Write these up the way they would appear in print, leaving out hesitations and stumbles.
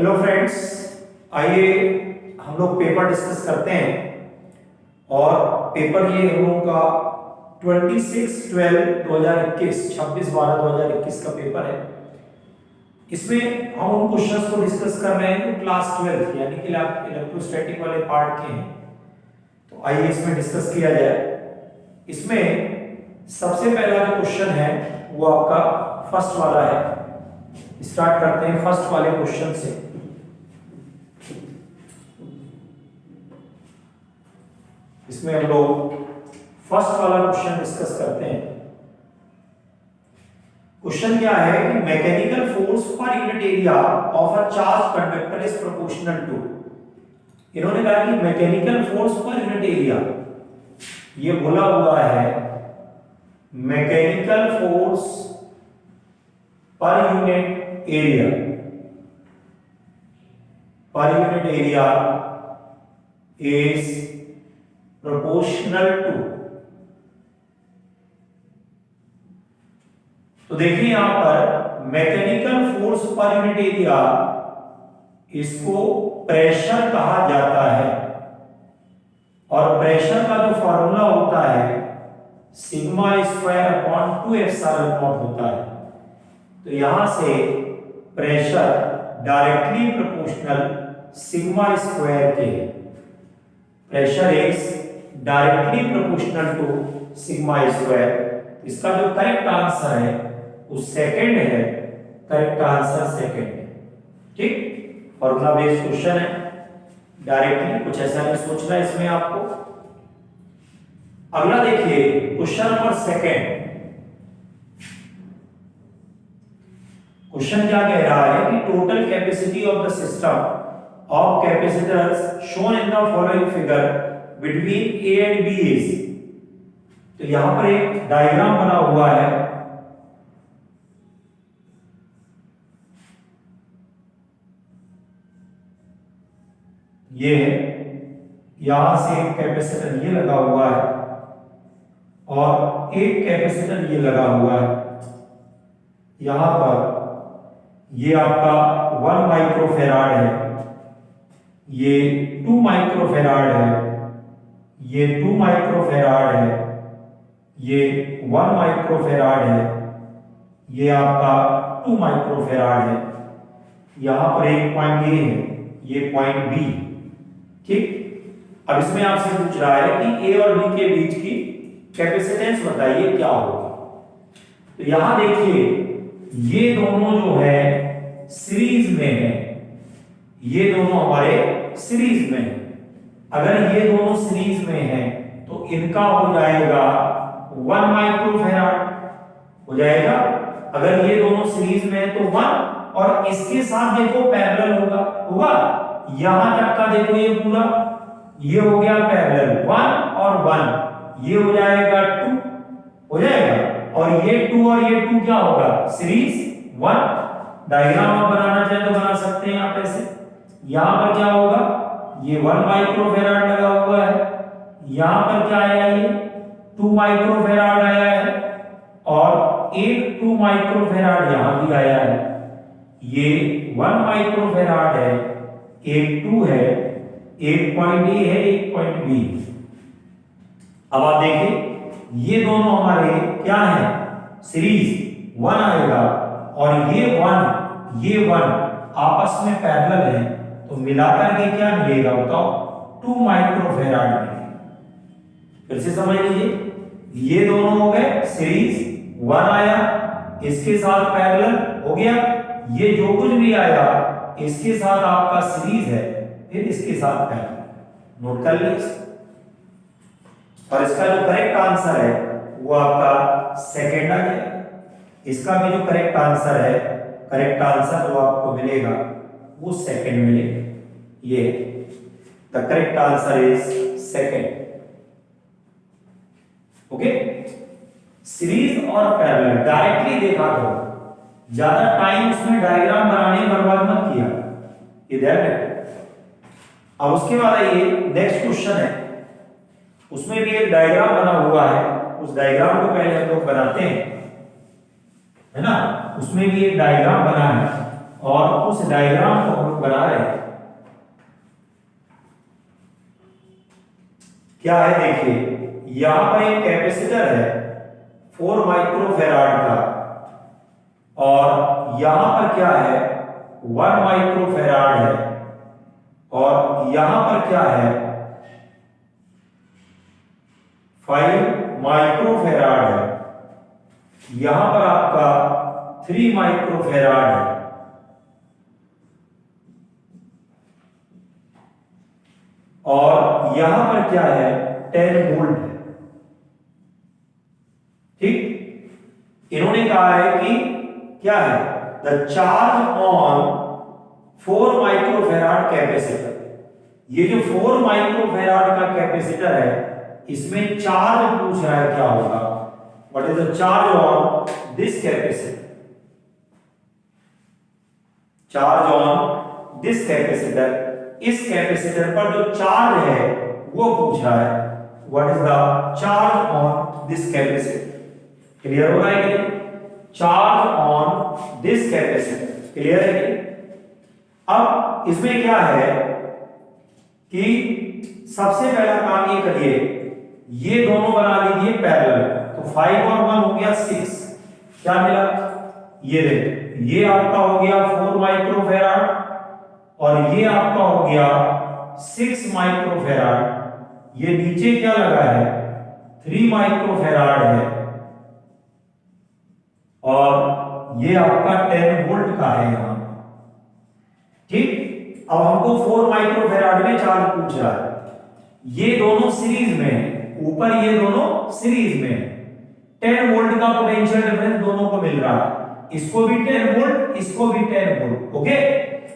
Hello friends, आइए हम लोग पेपर डिस्कस करते हैं। और पेपर ये हम लोगों का 26/12/2021 26/12/2021 का पेपर है। इसमें हम उन क्वेश्चंस को डिस्कस कर रहे हैं जो क्लास 12 यानी कि इलेक्ट्रोस्टैटिक वाले पार्ट के हैं। तो आइए इसमें डिस्कस किया जाए। इसमें सबसे पहला जो क्वेश्चन है वो आपका फर्स्ट वाला है। स्टार्ट करते हैं फर्स्ट वाले क्वेश्चन से। इसमें हम लोग फर्स्ट वाला क्वेश्चन डिस्कस करते हैं। क्वेश्चन क्या है कि mechanical force per unit area of a charge conductor is proportional to. इन्होंने कहा कि mechanical force per unit area, ये बोला हुआ है mechanical force per unit area is proportional to। तो देखिए यहां पर mechanical force per unit area, इसको प्रेशर कहा जाता है। और प्रेशर का जो फॉर्मूला होता है sigma square upon 2 epsilon naught होता है। तो यहां से pressure directly proportional sigma square के, pressure is directly proportional to sigma square. इसका जो करेक्ट आंसर है वो सेकंड है, करेक्ट आंसर सेकंड है। ठीक, फॉर्मूला बेस्ड क्वेश्चन है, डायरेक्टली कुछ ऐसा नहीं सोचना है इसमें आपको। अगला देखिए क्वेश्चन नंबर सेकंड। क्वेश्चन क्या कह रहा है कि total capacity of the system of capacitors shown in the following figure between A and B is. तो यहां पर एक डायग्राम बना हुआ है। ये है, यहां से एक कैपेसिटर ये लगा हुआ है और एक कैपेसिटर ये लगा हुआ है। यहां पर ये आपका 1 माइक्रोफेराड है, ये 2 माइक्रोफेराड है, ये 2 माइक्रोफेराड है, ये 1 माइक्रोफेराड है, ये आपका 2 माइक्रोफेराड है। यहां पर एक पॉइंट ये है, ये पॉइंट बी। ठीक, अब इसमें आपसे पूछ रहा है कि ए और बी के बीच की कैपेसिटेंस बताइए क्या होगा। तो यहां देखिए ये दोनों जो है सीरीज में है, ये दोनों हमारे सीरीज में है। अगर ये दोनों सीरीज में है तो इनका हो जाएगा 1 माइक्रोफेराड हो जाएगा। अगर ये दोनों सीरीज में है तो 1, और इसके साथ देखो पैरेलल होगा यहां तक का देखो ये पूरा, ये हो गया पैरेलल 1 और 1, ये हो जाएगा 2 हो जाएगा। और ये 2 और ये 2 क्या होगा सीरीज 1। डायग्राम आप बनाना चाहे तो बना सकते हैं आप ऐसे। यहां पर क्या होगा, ये 1 माइक्रोफेराड लगा हुआ है, यहां पर क्या आया, ये 2 माइक्रोफेराड आया है, और एक 2 माइक्रोफेराड यहां भी आया है। ये 1 माइक्रोफेराड है, एक 2 है, एक पॉइंट ए है, एक पॉइंट बी। अब आप देखिए ये दोनों हमारे क्या है सीरीज 1 आएगा, और ये 1 आपस में पैरेलल है, तो मिलाकर के क्या मिलेगा बताओ 2 माइक्रोफेराड मिलेगा। फिर से समझ लीजिए, ये दोनों हो गए सीरीज 1 आया, इसके साथ पैरेलल हो गया, ये जो कुछ भी आया इसके साथ आपका सीरीज है, फिर इसके साथ पैरेलल। नोट कर लीजिए, और इसका जो करेक्ट आंसर है वो आपका सेकंड आ गया। इसका भी जो करेक्ट आंसर है, करेक्ट आंसर जो आपको मिलेगा वो सेकंड मिलेगा। ये the correct answer is second. Okay, series और पैरेलल डायरेक्टली देखा करो, ज्यादा टाइम उसमें डायग्राम बनाने में बर्बाद मत किया, ये ध्यान रखो। अब उसके बाद ये नेक्स्ट क्वेश्चन है, उसमें भी एक डायग्राम बना हुआ है। उस डायग्राम को पहले हम लोग बनाते हैं, है ना। उसमें भी एक डायग्राम बना है और उस डायग्राम को हम लोग बना रहे हैं। क्या है देखिए, यहां पर एक कैपेसिटर है 4 माइक्रोफैराड का, और यहां पर क्या है 1 माइक्रोफैराड है, और यहां पर क्या है 5 माइक्रोफैराड है, यहां पर आपका 3 माइक्रोफैराड है, और यहां पर क्या है 10 वोल्ट है। ठीक, इन्होंने कहा है कि क्या है the charge on 4 microfarad capacitor. ये जो 4 माइक्रोफैराड का कैपेसिटर है इसमें चार्ज पूछ रहा है क्या होगा, what is the charge on this capacitor, charge on this capacitor, इस कैपेसिटर पर जो चार्ज है वो पूछ रहा है, what is the charge on this capacitor. Clear हो रहा है कि charge on this capacitor, clear है कि? अब इसमें क्या है कि सबसे पहला काम ये करिए, ये दोनों बना लीजिए पैरेलल, तो 5 और 1 हो गया 6, क्या मिला ये देखो, ये आपका हो गया 4 माइक्रोफैराड और ये आपका हो गया 6 माइक्रोफैराड, ये नीचे क्या लगा है 3 माइक्रोफैराड है, और ये आपका 10 वोल्ट का है यहां। ठीक, अब हमको 4 माइक्रोफैराड में चार्ज पूछ रहा है, ये दोनों सीरीज में है, ऊपर ये दोनों सीरीज में है, 10 वोल्ट का पोटेंशियल डिफरेंस दोनों को मिल रहा है, इसको भी 10 वोल्ट इसको भी 10 वोल्ट। ओके,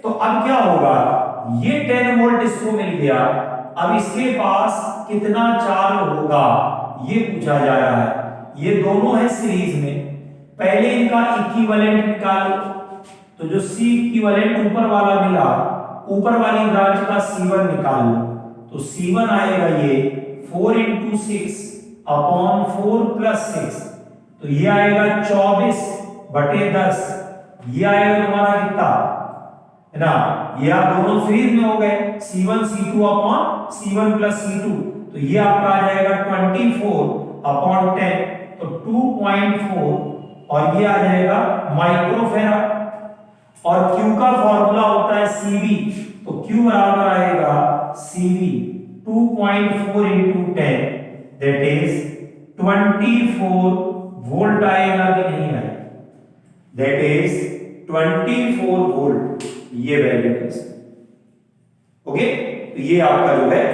तो अब क्या होगा, ये 10 वोल्ट इसको मिल गया, अब इसके पास कितना चार्ज होगा ये पूछा जा रहा है। ये दोनों है सीरीज में, पहले इनका इक्विवेलेंट निकालो, तो जो C इक्विवेलेंट ऊपर वाला मिला, ऊपर वाली ब्रांच का C1 निकाल लो, तो C1 आएगा ये 4 × 6 अपॉन 4 + 6, तो ये आएगा 24/10, ये आएगा तुम्हारा कितना है ना, ये आप दोनों सीरीज में हो गए, C1 C2 upon C1 + C2, तो ये आपका आ जाएगा 24/10, तो 2.4, और ये आ जाएगा माइक्रोफैराड, और Q का फॉर्मूला होता है CV, तो Q बराबर आएगा CV 2.4 × 10, दैट इज 24 वोल्ट आएगा कि नहीं आएगा, दैट इज 24 वोल्ट, ये वैल्यू है। ओके, तो ये आपका जो है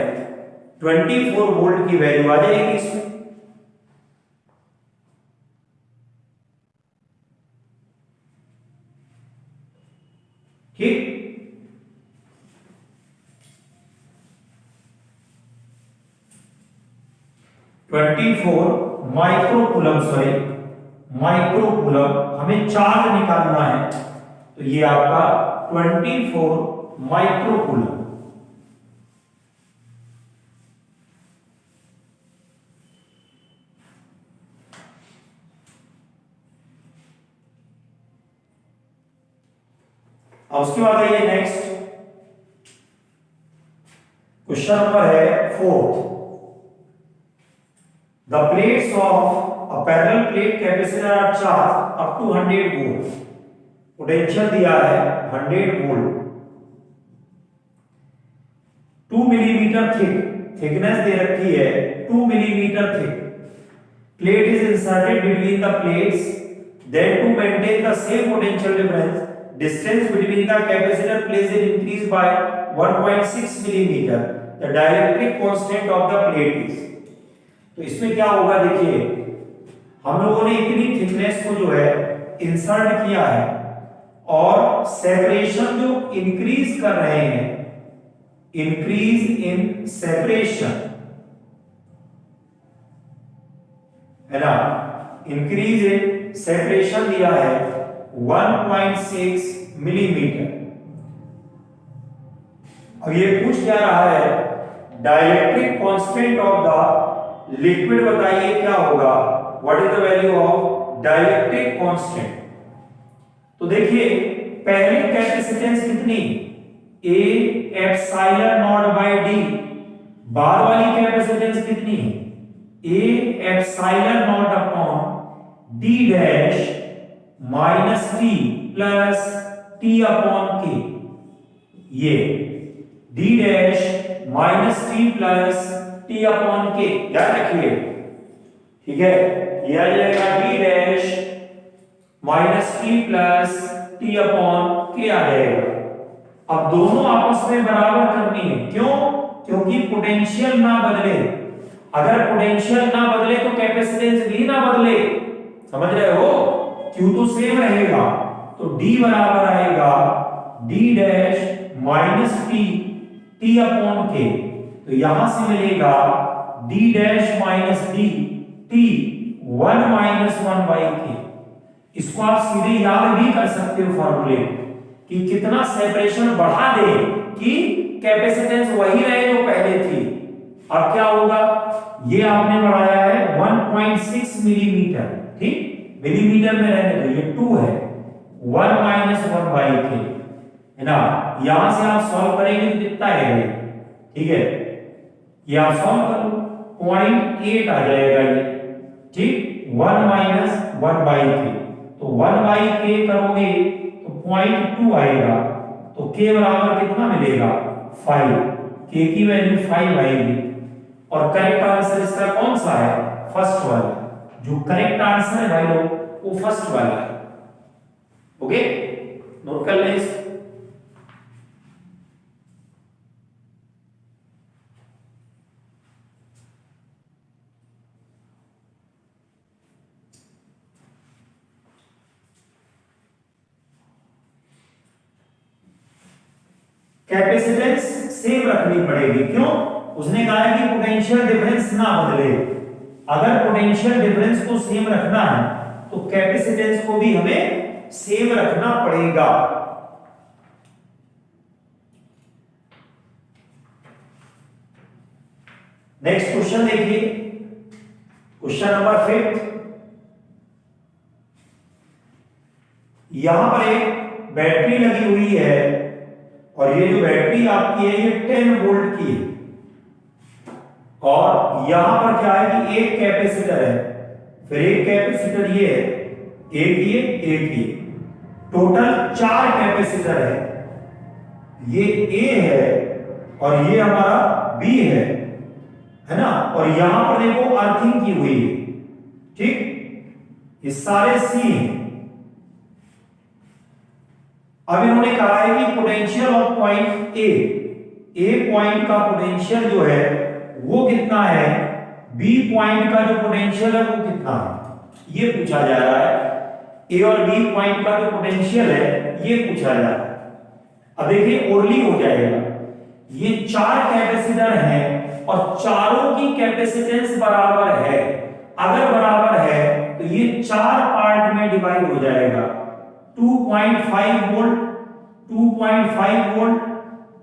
24 वोल्ट की वैल्यू आ जाएगी इसमें। ठीक, माइक्रोकूलम, सॉरी माइक्रोकूलम, हमें चार्ज निकालना है, तो ये आपका 24 माइक्रोकूलम। अब उसके बाद आइए नेक्स्ट क्वेश्चन नंबर है 4th, the plates of a parallel plate capacitor are charge up to 100 volt, potential दिया है 100 वोल्ट, 2 मिलीमीटर थिक, थिकनेस दे रखी है 2 millimetre thick, plate is inserted between the plates, then to maintain the same potential difference distance between the capacitor plates is increased by 1.6 millimeter, the dielectric constant of the plate is। तो इसमें क्या होगा देखिए, हम लोगों ने इतनी thickness को जो है इंसर्ट किया है, और सेपरेशन जो इंक्रीज कर रहे हैं, इंक्रीज इन सेपरेशन है ना, इंक्रीज इन सेपरेशन दिया है 1.6 मिलीमीटर। अब ये पूछ क्या रहा है, dielectric constant of the liquid बताइए क्या होगा, what is the value of dielectric constant. तो देखिए पहले कैपेसिटेंस कितनी, A epsilon naught by D, बाद वाली कैपेसिटेंस कितनी, A epsilon naught upon D dash minus T plus T upon K, ये D dash minus T plus T upon K, याद रखिए, ठीक है, ये आ जाएगा D dash minus T plus T upon K आ जाएगा। अब दोनों आपस में बराबर करनी है, क्यों, क्योंकि पोटेंशियल ना बदले, अगर पोटेंशियल ना बदले तो कैपेसिटेंस भी ना बदले, समझ रहे हो, Q तो सेम रहेगा, तो D बराबर आएगा D dash minus T T upon के, तो यहां से मिलेगा D dash minus D T 1 minus 1 by के। इसको आप सीधे याद भी कर सकते हो फॉर्मूले कि कितना सेपरेशन बढ़ा दे कि कैपेसिटेंस वही रहे जो पहले थी। अब क्या होगा, ये आपने बढ़ाया है 1.6 मिलीमीटर, ठीक, मिलीमीटर में रहने दो, ये 2 है, 1 माइनस 1 बाई के, है ना, यहां से आप सॉल्व करेंगे तो कितना है ये, ठीक है, ये आप सॉल्व कर लो, 0.8 आ जाएगा ये, ठीक, 1 माइनस 1 बाई के, तो 1 बाई के करोगे तो 0.2 आएगा, तो के बराबर कितना मिलेगा 5, के की वैल्यू 5 आएगी। और करेक्ट आंसर इसका कौन सा है, फर्स्ट वाला, जो करेक्ट आंसर है भाई लोग वो फर्स्ट वाला है। ओके, नोट कर लें इसको। कैपेसिटेंस सेम रखनी पड़ेगी, क्यों, उसने कहा है कि पोटेंशियल डिफरेंस ना बदले, अगर पोटेंशियल डिफरेंस को सेम रखना है तो कैपेसिटेंस को भी हमें सेम रखना पड़ेगा। नेक्स्ट क्वेश्चन देखिए, क्वेश्चन नंबर 5। यहां पर एक बैटरी लगी हुई है और ये जो बैटरी आपकी है ये 10 वोल्ट की है, और यहां पर क्या है कि एक कैपेसिटर है, फिर एक कैपेसिटर ये है, एक ये, टोटल 4 कैपेसिटर है, ये A है और ये हमारा B है ना, और यहां पर देखो अर्थिंग की हुई है, ठीक, ये सारे C हैं। अब इन्होंने कहा है कि potential of point A point का पोटेंशियल जो है वो कितना है, बी पॉइंट का जो पोटेंशियल है वो कितना है, ये पूछा जा रहा है। ए और बी पॉइंट का जो पोटेंशियल है ये पूछा जा रहा है। अब देखिए ओरली हो जाएगा, ये 4 कैपेसिटर हैं और चारों की कैपेसिटेंस बराबर है, अगर बराबर है तो ये 4 पार्ट में डिवाइड हो जाएगा, 2.5 वोल्ट, 2.5 वोल्ट,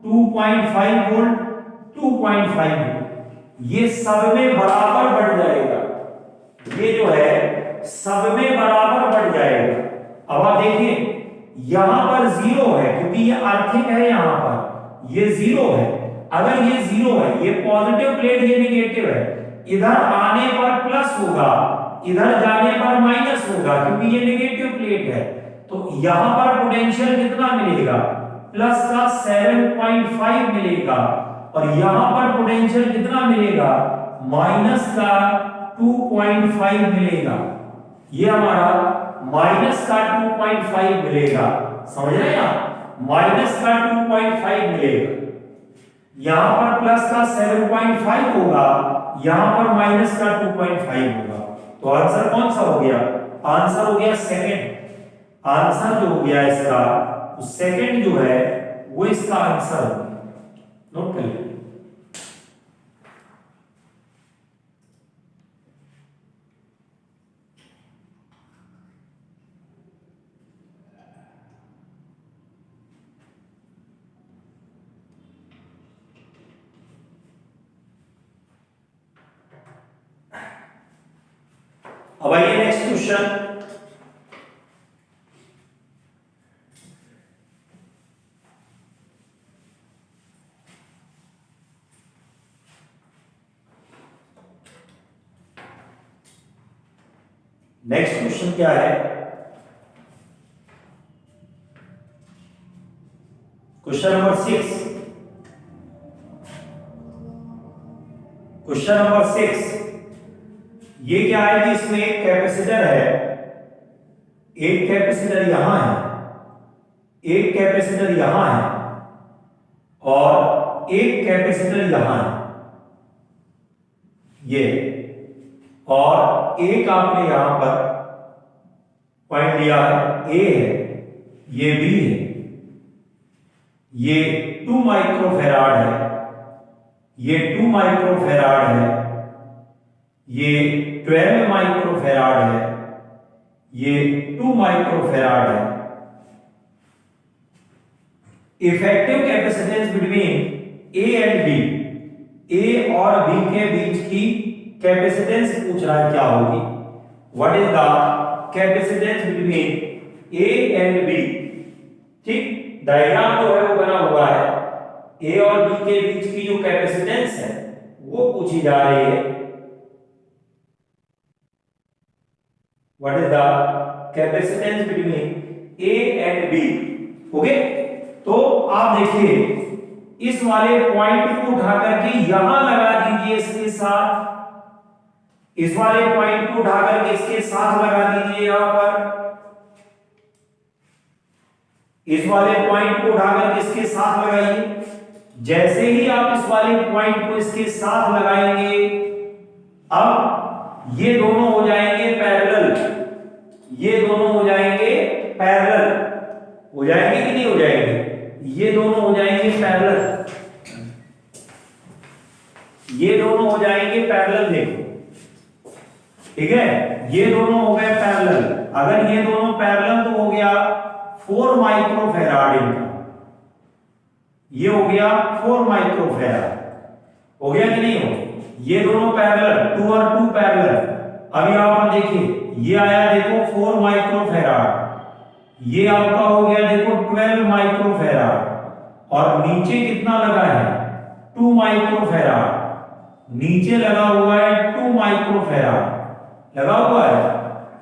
2.5 वोल्ट, 2.5 वोल्ट, ये सब में बराबर बढ़ जाएगा, ये जो है सब में बराबर बढ़ जाएगा। अब आप देखिए यहां पर 0 है क्योंकि ये आर्थिक है, यहां पर ये 0 है, अगर ये 0 है, ये पॉजिटिव प्लेट, ये नेगेटिव है, इधर आने पर प्लस होगा, इधर जाने पर माइनस होगा क्योंकि ये नेगेटिव प्लेट है, तो यहां पर पोटेंशियल कितना मिलेगा, प्लस का 7.5 मिलेगा, और यहां पर पोटेंशियल कितना मिलेगा, माइनस का 2.5 मिलेगा, ये हमारा माइनस का 2.5 मिलेगा, समझ रहे हैं आप, माइनस का 2.5 मिलेगा, यहां पर प्लस का 7.5 होगा, यहां पर माइनस का 2.5 होगा, तो आंसर कौन सा हो गया, आंसर हो गया सेकंड, आंसर जो हो गया इसका, तो सेकंड जो है वो इसका आंसर हो गया, नोट कर लीजिए। अब आइए नेक्स्ट क्वेश्चन, नेक्स्ट क्वेश्चन क्या है? Question number 6। क्वेश्चन नंबर 6 ये क्या है कि इसमें एक कैपेसिटर है, एक कैपेसिटर यहां है, एक कैपेसिटर यहां है और एक कैपेसिटर यहां है, ये, और एक आपने यहां पर पॉइंट लिया है, ए है, ये बी है, ये 2 माइक्रोफैराड है, ये 2 माइक्रोफैराड है, ये 12 माइक्रोफैराड है, ये 2 माइक्रोफैराड है। Effective capacitance between A and B, A और बी के बीच की कैपेसिटेंस पूछ रहा है क्या होगी। What is the capacitance between A and B. ठीक, डायग्राम जो है वो बना हुआ है, ए और बी के बीच की जो कैपेसिटेंस है वो पूछी जा रही है। What is the capacitance between A and B. Okay, तो आप देखिए इस वाले पॉइंट को उठा करके यहां लगा दीजिए इसके साथ, इस वाले पॉइंट को उठा करके इसके साथ लगा दीजिए यहां पर, इस वाले पॉइंट को उठा करके इसके साथ लगाइए। जैसे ही आप इस वाले पॉइंट को इसके साथ लगाएंगे, अब ये दोनों हो जाएंगे पैरेलल, ये दोनों हो जाएंगे पैरेलल, हो जाएंगे कि नहीं हो जाएंगे? ये दोनों हो जाएंगे पैरेलल, ये दोनों हो जाएंगे पैरेलल। देखो, ठीक है, ये दोनों हो गए पैरेलल। अगर ये दोनों पैरेलल तो हो गया 4 माइक्रोफैराड इनका, ये हो गया 4 माइक्रोफैराड, हो गया कि नहीं हो? ये दोनों पैरेलल, 2 और 2 पैरेलल। अब यहां पर देखिए ये आया देखो 4 माइक्रोफैराड, ये आपका हो गया देखो 12 माइक्रोफैराड, और नीचे कितना लगा है? 2 माइक्रोफैराड, नीचे लगा हुआ है 2 माइक्रोफैराड लगा हुआ है।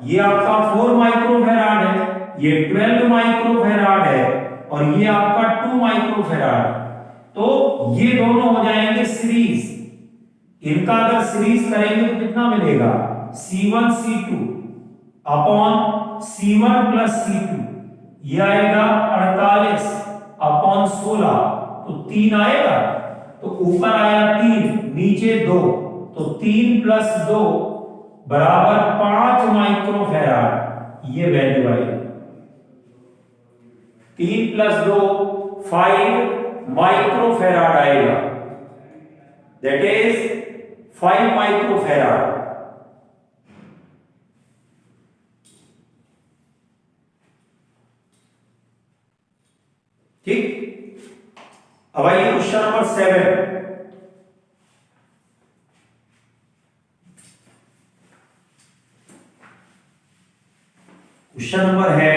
ये आपका 4 माइक्रोफैराड है, ये 12 माइक्रोफैराड है, और ये आपका 2 माइक्रोफैराड। तो ये दोनों हो जाएंगे सीरीज। इनका अगर सीरीज करेंगे तो कितना मिलेगा? C1 C2 upon C1 plus C2, ये आएगा 48 अपॉन 16, तो 3 आएगा, तो ऊपर आया 3, नीचे 2, तो 3 प्लस 2 बराबर 5 माइक्रोफैराड, ये वैल्यू आएगी। 3 प्लस 2 5 माइक्रोफैराड आएगा, दैट इज 5 माइक्रोफैराड। ठीक, अब आइए क्वेश्चन नंबर 7। क्वेश्चन नंबर है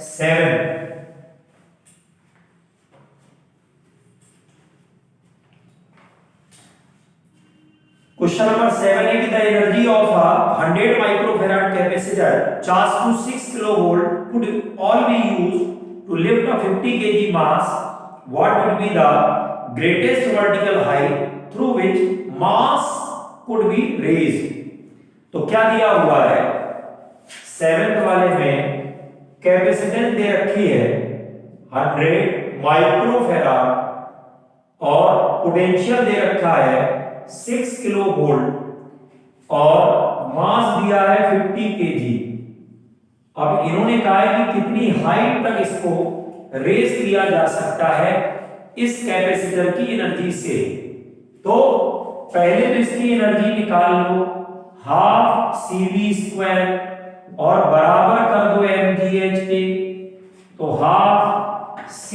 7। क्वेश्चन नंबर 7 है कि the energy of a 100 microfarad capacitor charge to 6 kilovolt could all be used to lift a 50 kg mass. What would be the greatest vertical height through which mass could be raised? तो क्या दिया हुआ है? 7th वाले में capacitance दे रखी है 100 microfarad और पोटेंशियल दे रखा है 6 किलो वोल्ट और मास दिया है 50 केजी। अब इन्होंने कहा है कि कितनी हाइट तक इसको रेज किया जा सकता है इस कैपेसिटर की एनर्जी से। तो पहले तो इसकी एनर्जी निकाल लो, हाफ CV² और बराबर कर दो mgh के, तो हाफ C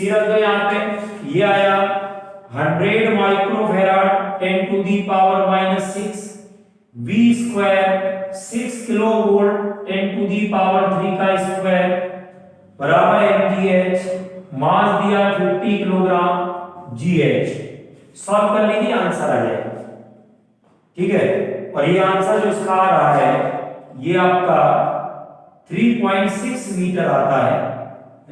रख दो यहां पे, ये आया 100 microfarad 10 to the power -6 V² 6 kilo volt 10 to the power 3 का स्क्वायर बराबर mgh मास दिया 50 किलोग्राम GH, सॉल्व कर लीजिए आंसर आ जाएगा। ठीक है, और ये आंसर जो इसका आ रहा है ये आपका 3.6 मीटर आता है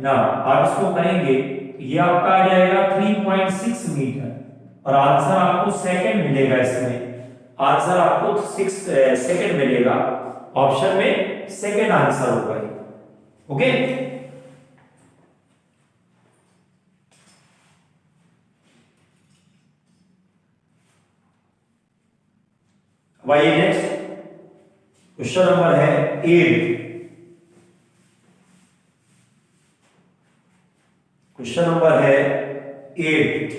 ना। आप इसको करेंगे ये आपका आ जाएगा 3.6 मीटर, और आंसर आपको सेकंड मिलेगा। इसमें आंसर आपको 6 सेकंड मिलेगा, ऑप्शन में सेकंड आंसर होगा। ओके, भाई नेक्स्ट क्वेश्चन नंबर है 8। क्वेश्चन नंबर है 8।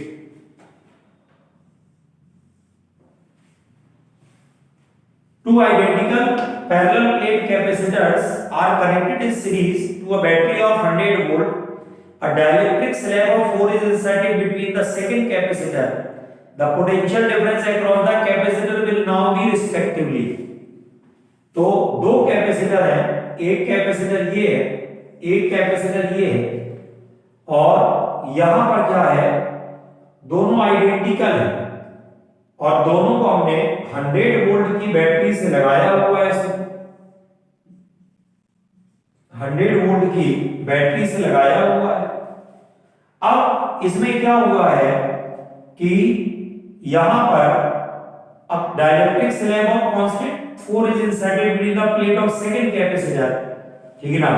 Two identical parallel plate capacitors are connected in series to a battery of 100 volt. A dielectric slab of 4 is inserted between the second capacitor. The potential difference across the capacitor will now be respectively. तो दो capacitor हैं, एक capacitor ये है, एक capacitor ये है, और यहां पर क्या है, दोनों आइडेंटिकल हैं और दोनों को हमने 100 वोल्ट की बैटरी से लगाया हुआ है। इसमें 100 वोल्ट की बैटरी से लगाया हुआ है। अब इसमें क्या हुआ है कि यहां पर अब dielectric slab of constant 4 is inserted between the plate of second capacitor. ठीक है ना।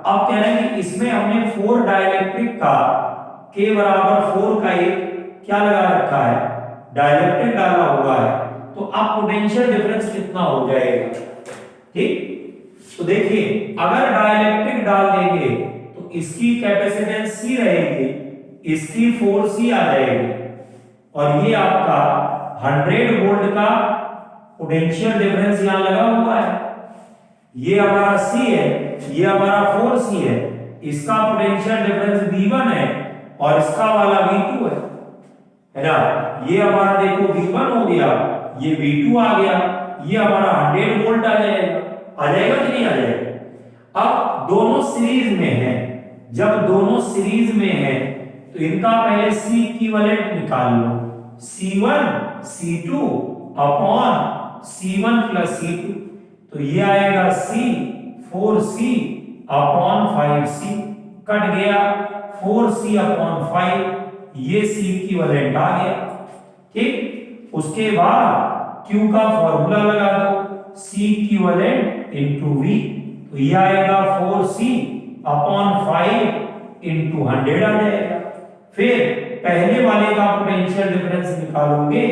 अब कह रहे हैं कि इसमें हमने 4 डाइलेक्ट्रिक का के बराबर 4 का एक क्या लगा रखा है, डाइलेक्ट्रिक डाला हुआ है। तो अब पोटेंशियल डिफरेंस कितना हो जाएगा। ठीक, तो देखिए अगर डाइलेक्ट्रिक डाल देंगे तो इसकी कैपेसिटेंस C रहेगी, इसकी 4C आ जाएगी, और ये आपका 100 वोल्ट का पोटेंशियल डिफरेंस यहां लगा हुआ है। ये हमारा C है, ये हमारा 4C है, इसका पोटेंशियल डिफरेंस V1 है और इसका वाला V2 है ना। ये हमारा देखो V1 हो गया, ये V2 आ गया, ये हमारा 100 वोल्ट आ जाएगा कि नहीं आ जाएगा। अब दोनों सीरीज में हैं, जब दोनों सीरीज में हैं तो इनका पहले C इक्विवेलेंट निकाल लो, C1 C2 upon C1 plus C2, तो ये आएगा C 4C upon 5C, cut गया 4C अपॉन 5, ये C इक्विवेलेंट आ गया। ठीक, उसके बाद Q का फॉर्मूला लगा दो, C इक्विवेलेंट इनटू V, तो ये आएगा 4C अपॉन 5 इनटू 100 आ जाएगा। फिर पहले वाले का पोटेंशियल डिफरेंस निकालोगे,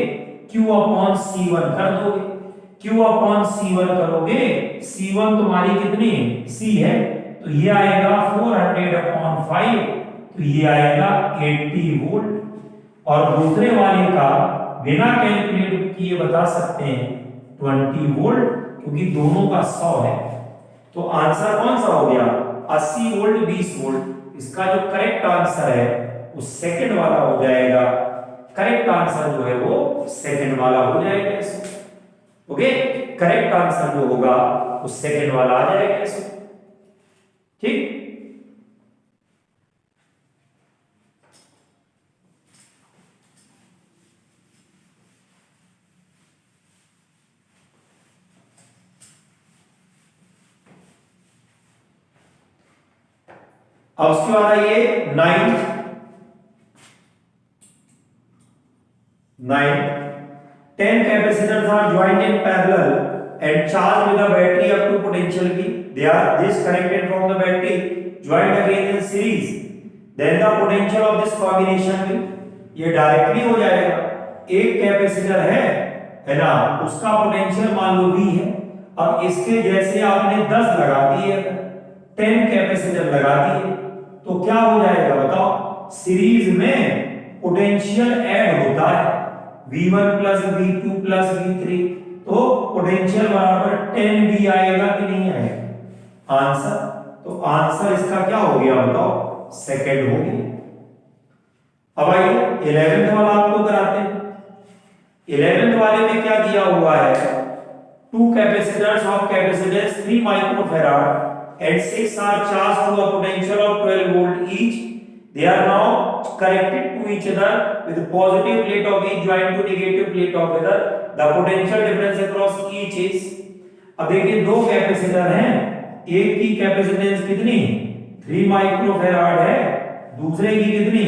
Q अपॉन C1 कर दोगे, Q अपॉन C1 करोगे, C1 तुम्हारी कितनी C है, तो ये आएगा 400 अपॉन 5, तो ये आएगा 80 वोल्ट। और दूसरे वाले का बिना कैलकुलेट किए बता सकते हैं 20 वोल्ट, क्योंकि दोनों का 100 है। तो आंसर कौन सा हो गया, 80 वोल्ट 20 वोल्ट। इसका जो करेक्ट आंसर है वो सेकंड वाला हो जाएगा। करेक्ट आंसर जो है वो सेकंड वाला हो जाएगा इसमें। ओके, करेक्ट आंसर जो होगा वो सेकंड वाला आ जाएगा इसमें। ठीक, अब उसके बाद आइए 9 10 capacitors are joined in parallel and charged with a battery up to potential V. They are disconnected from the battery, joined again in series. Then the potential of this combination will, ये directly हो जाएगा। एक capacitor है ना, उसका potential मान लो V है। अब इसके जैसे आपने 10 लगा दिए, 10 कैपेसिटर लगा दिए, तो क्या हो जाएगा बताओ, सीरीज में पोटेंशियल ऐड होता है, V1 plus V2 plus V3, तो पोटेंशियल बराबर 10V आएगा कि नहीं आएगा आंसर। तो आंसर इसका क्या हो गया बताओ, सेकंड हो गया। अब आइए 11th वाला आपको कराते हैं। 11th वाले में क्या दिया हुआ है, 2 capacitors of capacitance 3 microfarad and 6 are charged to a potential of 12 volt each. They are now connected to each other with positive plate of each joined to negative plate of other. The potential difference across each is, अब देखिए दो capacitor हैं, एक की capacitance कितनी 3 microfarad है, दूसरे की कितनी,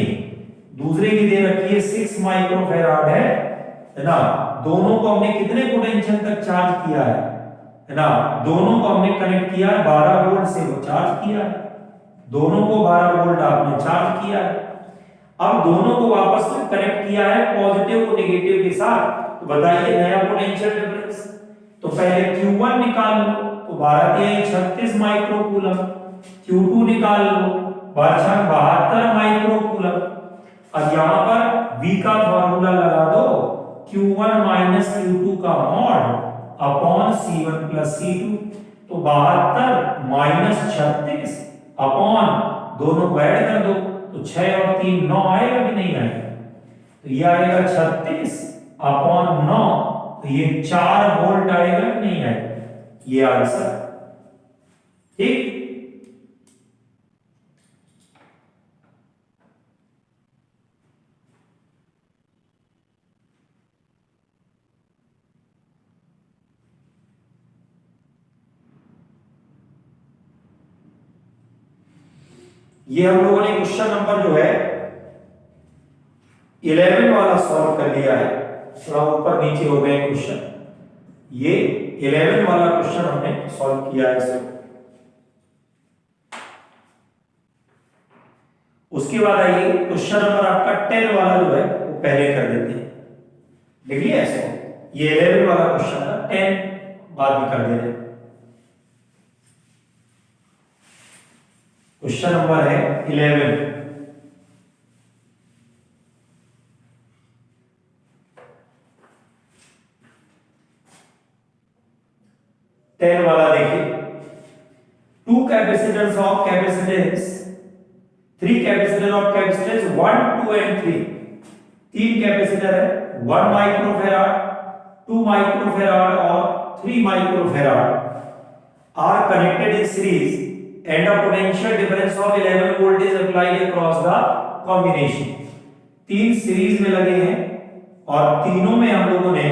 दूसरे की दे रखी है 6 माइक्रोफैराड है ना। दोनों को हमने कितने पोटेंशियल तक चार्ज किया है ना, दोनों को हमने कनेक्ट किया है 12 वोल्ट से, वो चार्ज किया है, दोनों को 12 वोल्ट आपने चार्ज किया है। अब दोनों को वापस में कनेक्ट किया है पॉजिटिव को नेगेटिव के साथ, तो बताइए नया पोटेंशियल डिफरेंस। तो पहले Q1 निकाल लो, तो 12 तिहाई 36 माइक्रोकूलम, Q2 निकाल लो, 72 माइक्रोकूलम। अब यहां पर V का फॉर्मूला लगा दो, Q1 माइनस Q2 का mod upon C1 plus C2, तो 72 माइनस 36 अपॉन दोनों को ऐड कर दो, तो 6 और 3 9 आएगा कि नहीं आएगा, तो ये आएगा 36 अपॉन 9, तो ये 4 वोल्ट आएगा कि नहीं आएगा, ये आंसर। ठीक, ये हम लोगों ने क्वेश्चन नंबर जो है 11 वाला सॉल्व कर लिया है, थोड़ा ऊपर नीचे हो गए क्वेश्चन, ये 11 वाला क्वेश्चन हमने सॉल्व किया है इसको। उसके बाद आइए क्वेश्चन नंबर आपका 10 वाला जो है वो पहले कर देते हैं, देख लिया ऐसे, ये 11 वाला क्वेश्चन था, 10 बाद में कर देते हैं। क्वेश्चन नंबर है 11, वाला देखिए, two capacitors of capacitance, 3 capacitor of capacitance 1 2 and 3, 3 capacitor है, 1 माइक्रोफैराड, 2 माइक्रोफैराड और 3 microfarad are connected in series and a potential difference of 11 volt is applied across the combination। 3 series में लगे हैं और तीनों में हम लोगों ने,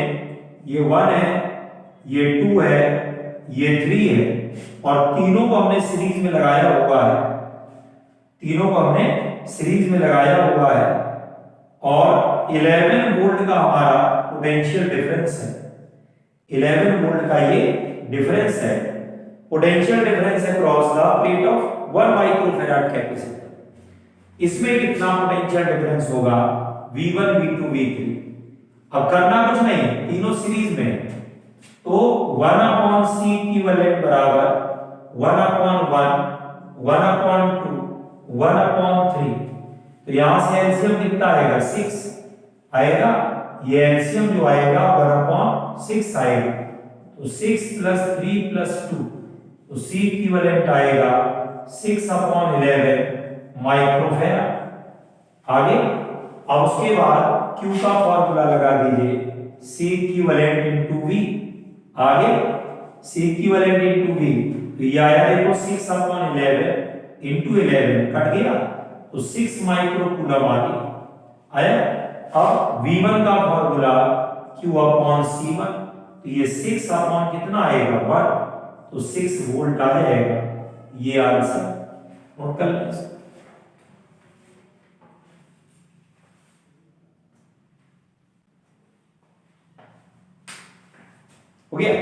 ये 1 है, ये 2 है, ये 3 है, और तीनों को हमने सीरीज में लगाया हुआ है, तीनों को हमने सीरीज में लगाया हुआ है, और 11 वोल्ट का हमारा पोटेंशियल डिफरेंस है, 11 वोल्ट का ये डिफरेंस है, potential difference across the plate of 1 microfarad capacitor. इसमें कितना पोटेंशियल डिफरेंस होगा, V1 V2 V3। अब करना कुछ नहीं, तीनों सीरीज में, तो 1 अपॉन C इक्विवेलेंट बराबर 1 अपॉन 1, 1 अपॉन 2, 1 अपॉन 3, तो यहां से एलसीएम कितना आएगा, 6 आएगा, ये एलसीएम जो आएगा 1 अपॉन 6 आएगा, तो 6 प्लस 3 प्लस 2, तो C इक्विवेलेंट आएगा 6 अपॉन 11 माइक्रोफैराड। आगे, अब उसके बाद Q का फॉर्मूला लगा दीजिए, C इक्विवेलेंट इनटू V, आगे C इक्विवेलेंट इनटू V, तो ये आया देखो 6 अपॉन 11 इनटू 11 कट गया, तो 6 माइक्रोकूलम आ गया आया। अब V1 का फॉर्मूला Q अपॉन C1, तो ये 6 अपॉन कितना आएगा 1, तो 6 वोल्ट आ जाएगा, ये आंसर नोट कर लें। हो गया,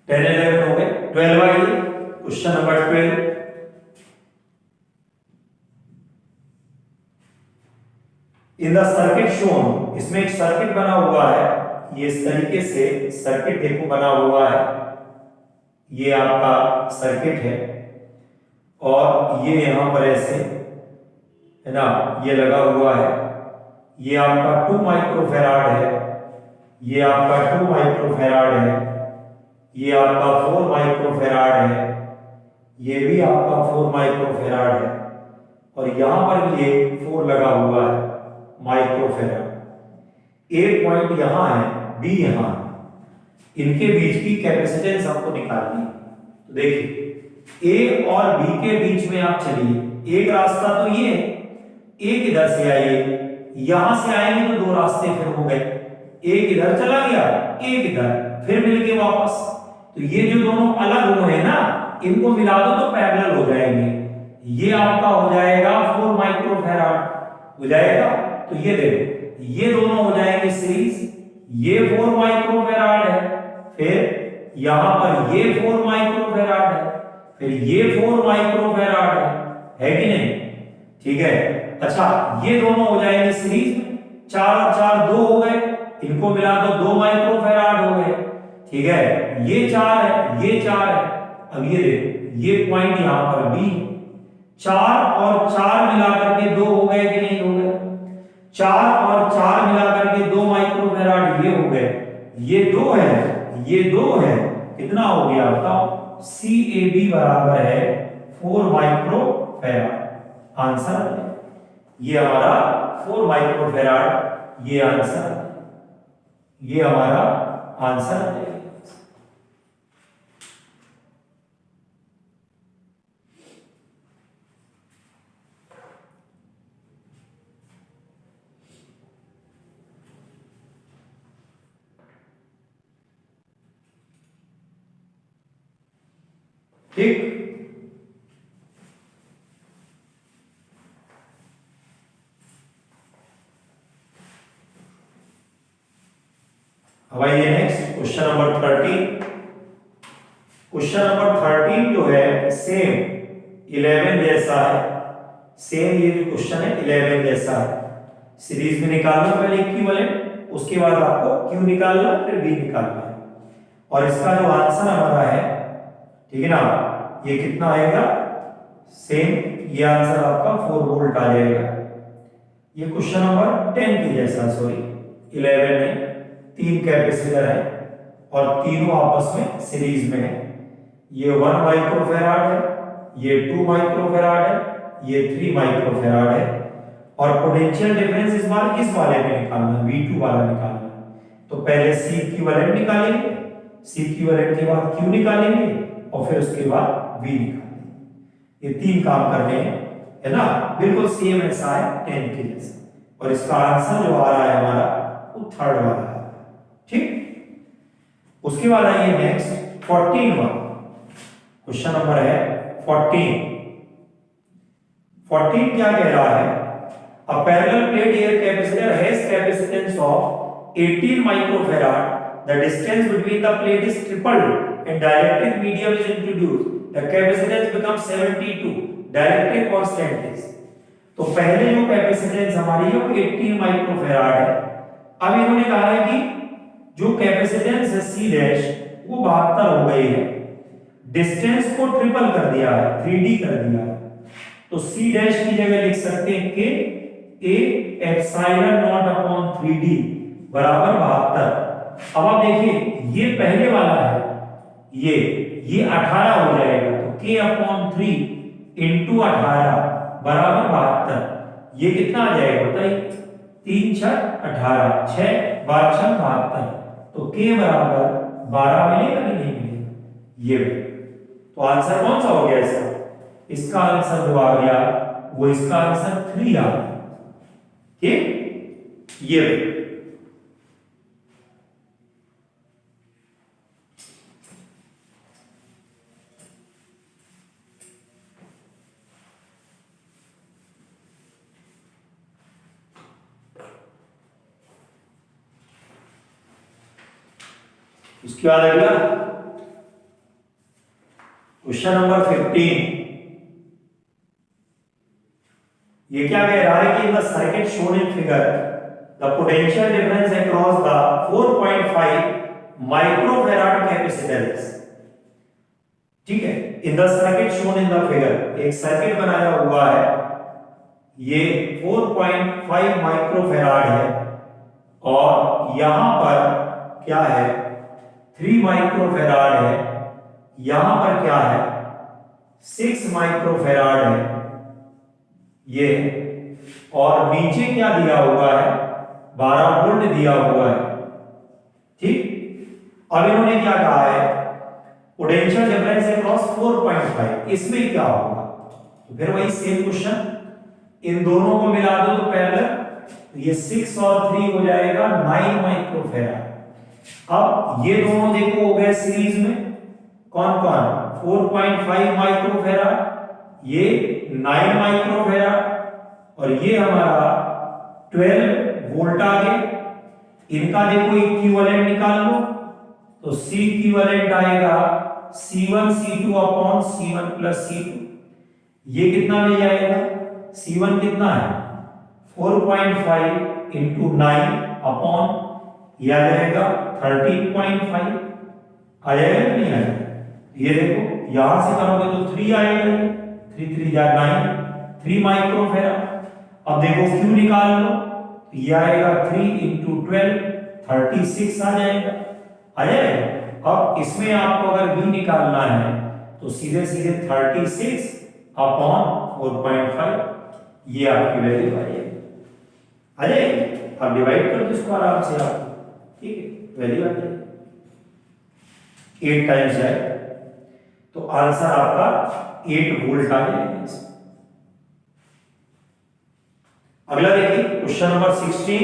टेन 11 हो गए। 12 आइए, question number 12, in the circuit shown, इसमें एक सर्किट बना हुआ है, ये इस तरीके से सर्किट देखो बना हुआ है, ये आपका सर्किट है, और ये यहां पर ऐसे है ना, ये लगा हुआ है, ये आपका 2 माइक्रोफैराड है, ये आपका 2 माइक्रोफैराड है, ये आपका 4 माइक्रोफैराड है, ये भी आपका 4 माइक्रोफैराड है, और यहां पर भी एक 4 लगा हुआ है माइक्रोफैराड। एक पॉइंट यहां है, बी यहां है, इनके बीच की कैपेसिटेंस आपको निकालनी है। तो देखिए ए और बी के बीच में आप चलिए, एक रास्ता तो ये, एक इधर से आइए, यहां से आएंगे तो दो रास्ते फिर हो गए, एक इधर चला गया, एक इधर, फिर मिलके वापस। तो ये जो दोनों अलग हुए हैं ना, इनको मिला दो तो पैरेलल हो जाएंगे। ये आपका हो जाएगा 4 माइक्रोफैराड हो जाएगा। तो ये देखो, ये दोनों हो जाएंगे सीरीज, ये 4 माइक्रोफैराड है, फिर यहां पर ये 4 माइक्रोफैराड है, फिर ये 4 माइक्रोफैराड है कि नहीं? ठीक है। अच्छा, ये दोनों हो जाएंगे सीरीज में, 4 और 4 2 हो गए, इनको मिला दो 2 माइक्रोफैराड हो गए। ठीक है, ये 4 है, ये 4 है। अब ये देखो, ये पॉइंट यहां पर बी, 4 और 4 मिलाकर के 2 हो गए कि नहीं हो गए? 4 और 4 मिलाकर के 2 माइक्रोफैराड ये हो गए, ये 2 है, ये 2 है, कितना हो गया बताओ? CAB बराबर है 4 माइक्रोफैराड। आंसर ये हमारा 4 माइक्रोफैराड, ये आंसर, ये हमारा आंसर है। ठीक, अब आइए next question number 13। Question number 13 जो है सेम 11 जैसा है, सेम ये जो क्वेश्चन है 11 जैसा है। सीरीज में निकालना पहले इक्विवेलेंट, उसके बाद आपको क्यू निकालना, फिर बी निकालना है। और इसका जो आंसर हमारा है, ठीक है ना, ये कितना आएगा? सेम ये आंसर आपका 4 वोल्ट आ जाएगा। ये क्वेश्चन नंबर 10 के जैसा, सॉरी 11 में 3 कैपेसिटर है और तीनों आपस में सीरीज में है। ये 1 माइक्रोफैराड है, ये 2 माइक्रोफैराड है, ये 3 माइक्रोफैराड है। और पोटेंशियल डिफरेंस इस वाले में निकालना, V2 वाला निकालना। तो पहले C इक्विवेलेंट निकालेंगे, C इक्विवेलेंट के बाद Q निकालेंगे और फिर उसके बाद V निकालेंगे। ये 3 काम करने हैं, है ना, बिल्कुल सेम ऐसा है 10 के जैसा। और इसका आंसर जो आ रहा है हमारा, वो थर्ड वाला है। ठीक, उसके बाद आइए नेक्स्ट 14 क्वेश्चन नंबर है 14। 14 क्या कह रहा है? A parallel plate air capacitor has capacitance of 18 microfarad. The distance between the plate is tripled and dielectric medium is introduced. The capacitance becomes 72. Dielectric constant is. तो पहले जो कैपेसिटेंस हमारी है वो 18 माइक्रोफैराड है। अब इन्होंने कहा है कि जो कैपेसिटेंस है C डैश वो 72 हो गई है, डिस्टेंस को ट्रिपल कर दिया है, 3D कर दिया है। तो C डैश की जगह लिख सकते हैं कि A epsilon naught upon 3D बराबर 72। अब आप देखिए, ये पहले वाला है, ये 18 हो जाएगा, तो K अपॉन 3 इंटू 18 बराबर 72। ये कितना आ जाएगा बताइए? 3 6 18, 6 12 6 72। तो K बराबर 12 मिलेगा कि नहीं मिलेगा? ये तो आंसर कौन सा हो गया इसका? इसका आंसर जो आ गया वो इसका आंसर 3 आ गया। ठीक, ये उसके बाद अगला क्वेश्चन नंबर 15। ये क्या कह रहा है कि in the circuit shown in figure the potential difference across the 4.5 microfarad capacitor is. ठीक है, in the circuit shown in the figure, एक सर्किट बनाया हुआ है, ये 4.5 माइक्रोफैराड है और यहां पर क्या है? 3 माइक्रोफैराड है, यहां पर क्या है? 6 माइक्रोफैराड है ये, और नीचे क्या दिया हुआ है? 12 वोल्ट दिया हुआ है। ठीक, अब इन्होंने क्या कहा है, पोटेंशियल डिफरेंस अक्रॉस 4.5, इसमें क्या होगा, तो फिर वही सेम क्वेश्चन, इन दोनों को मिला दो तो पैरेलल, ये 6 और 3 हो जाएगा 9 माइक्रोफैराड। अब ये दोनों देखो हो गए सीरीज में, कौन कौन, 4.5 माइक्रोफैराड, ये 9 माइक्रोफैराड, और ये हमारा 12 वोल्ट आ गए। इनका देखो इक्विवेलेंट निकाल लो, तो C इक्विवेलेंट आएगा C1 C2 upon C1 plus C2, ये कितना मिल जाएगा, C1 कितना है 4.5 इंटू 9 अपॉन, यह आ जाएगा 13.5, आ जाएगा कि नहीं आएगा, ये देखो यहां से करोगे तो 3 आएगा, 3 3 जा 9, 3 माइक्रोफैराड। अब देखो Q निकाल लो, ये आएगा 3 इंटू 12, 36 आ जाएगा, आ जाएगा। अब इसमें आपको अगर V निकालना है तो सीधे सीधे 36 अपॉन 4.5, ये आपकी वैल्यू आ जाएगी, आ जाएगी। अब डिवाइड कर दो इसको आराम से आप, ठीक है, वैल्यू आ जाएगी 8 टाइम्स जाए, तो आंसर आपका 8 वोल्ट आ जाएगा। अगला देखिए क्वेश्चन नंबर 16,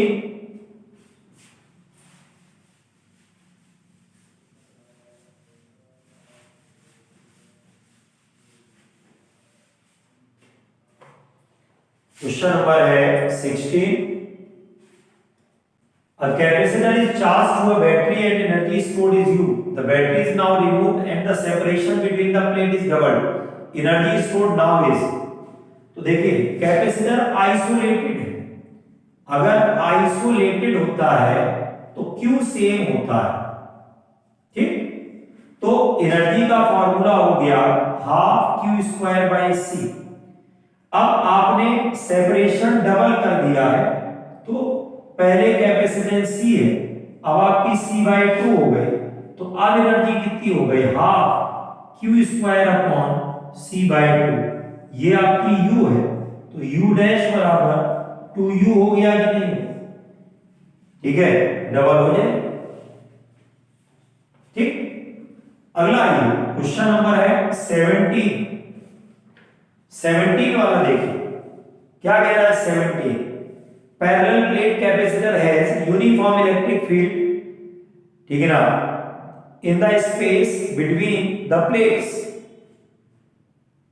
क्वेश्चन नंबर है 16, a capacitor is charged to a battery and energy stored is U. The battery is now removed and the separation between the plate is doubled. Energy stored now is, तो देखिए capacitor isolated है, अगर isolated होता है तो Q same होता है, ठीक, तो एनर्जी का फॉर्मूला हो गया half Q square by C। अब आपने सेपरेशन डबल कर दिया है, तो पहले कैपेसिटेंस C है, अब आपकी C/2 हो गई, तो अब एनर्जी कितनी हो गई, half Q square upon C/2, ये आपकी U है, तो U डैश बराबर 2U हो गया कि नहीं, ठीक है, डबल हो जाए, ठीक। अगला आइए क्वेश्चन नंबर है 17 वाला देखिए क्या कह रहा है। 17, parallel plate capacitor has uniform electric field, ठीक है ना, in the space between the plates,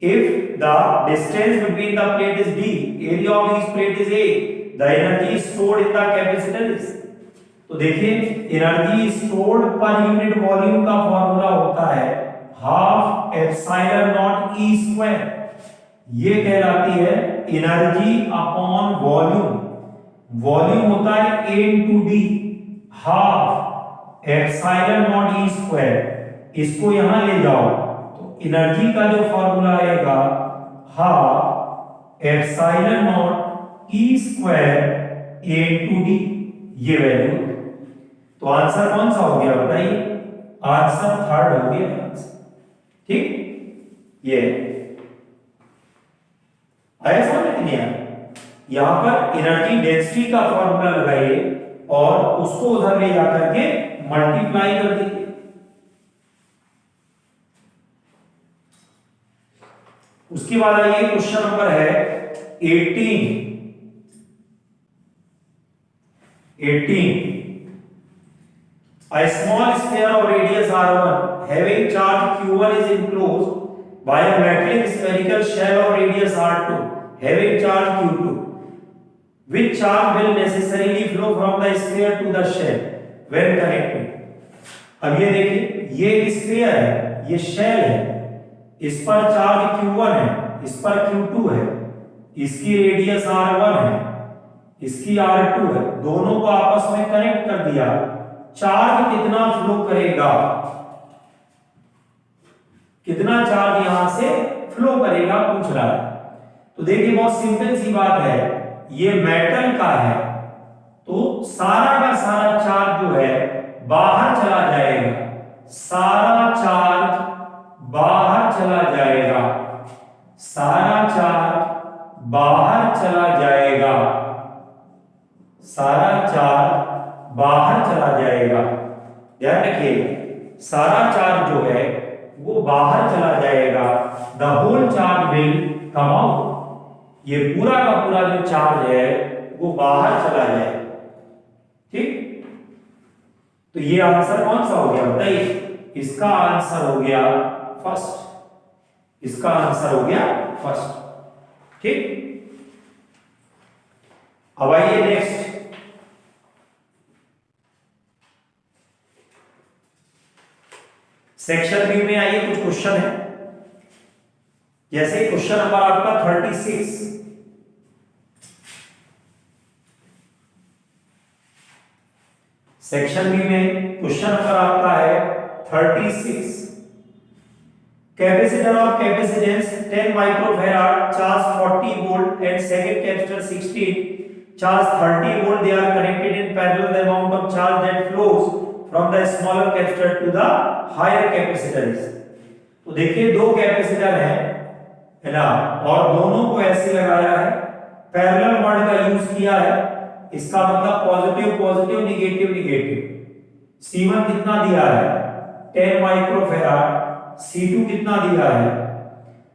if the distance between the plate is d, area of each plate is a, the energy stored in the capacitor is, तो देखिए energy stored per unit volume का formula होता है half epsilon not E square, ये कहलाती है energy upon volume, volume होता है a into d, half epsilon not E square, इसको यहां ले जाओ तो एनर्जी का जो फॉर्मूला आएगा half epsilon not E square a into d, ये वैल्यू, तो आंसर कौन सा हो गया बताइए, आंसर थर्ड हो गया, ठीक, ये आया समझ में नहीं आया। यहां पर एनर्जी डेंसिटी का फॉर्मूला लगाइए और उसको उधर ले जाकर के मल्टीप्लाई कर दीजिए। उसके बाद आइए क्वेश्चन नंबर है 18। A small sphere of radius r1 having charge q1 is enclosed by a metallic spherical shell of radius r2 having charge q2. Which charge will necessarily flow from the sphere to the shell when connected? अब ये देखिए, ये एक sphere है, ये shell है, इस पर चार्ज q1 है, इस पर q2 है, इसकी रेडियस r1 है, इसकी r2 है, दोनों को आपस में कनेक्ट कर दिया, चार्ज कितना फ्लो करेगा, कितना चार्ज यहां से फ्लो करेगा पूछ रहा है। तो देखिए बहुत सिंपल सी बात है, ये मेटल का है तो सारा का सारा चार्ज जो है बाहर चला जाएगा, सारा चार्ज बाहर चला जाएगा, सारा चार्ज बाहर चला जाएगा, सारा चार्ज बाहर चला जाएगा। ध्यान रखिए सारा चार्ज जो है वो बाहर चला जाएगा, the whole charge will come out, ये पूरा का पूरा जो चार्ज है वो बाहर चला जाएगा। ठीक, तो ये आंसर कौन सा हो गया बताइए? इसका आंसर हो गया फर्स्ट, इसका आंसर हो गया फर्स्ट। ठीक, अब आइए नेक्स्ट, सेक्शन बी में आइए, कुछ क्वेश्चन है। जैसे क्वेश्चन नंबर आपका 36, सेक्शन बी में क्वेश्चन नंबर आपका है 36, कैपेसिटर और capacitance 10 microfarad, charge 40 volt and second capacitor 16, charge 30 volt, they are connected in parallel, the amount of charge that flows from the smaller capacitor to the higher capacitor is। तो देखिए दो capacitor है ना, और दोनों को ऐसे लगाया है, पैरेलल वर्ड का यूज किया है, इसका मतलब positive positive negative negative. C1 कितना दिया है 10 माइक्रोफैराड, C2 कितना दिया है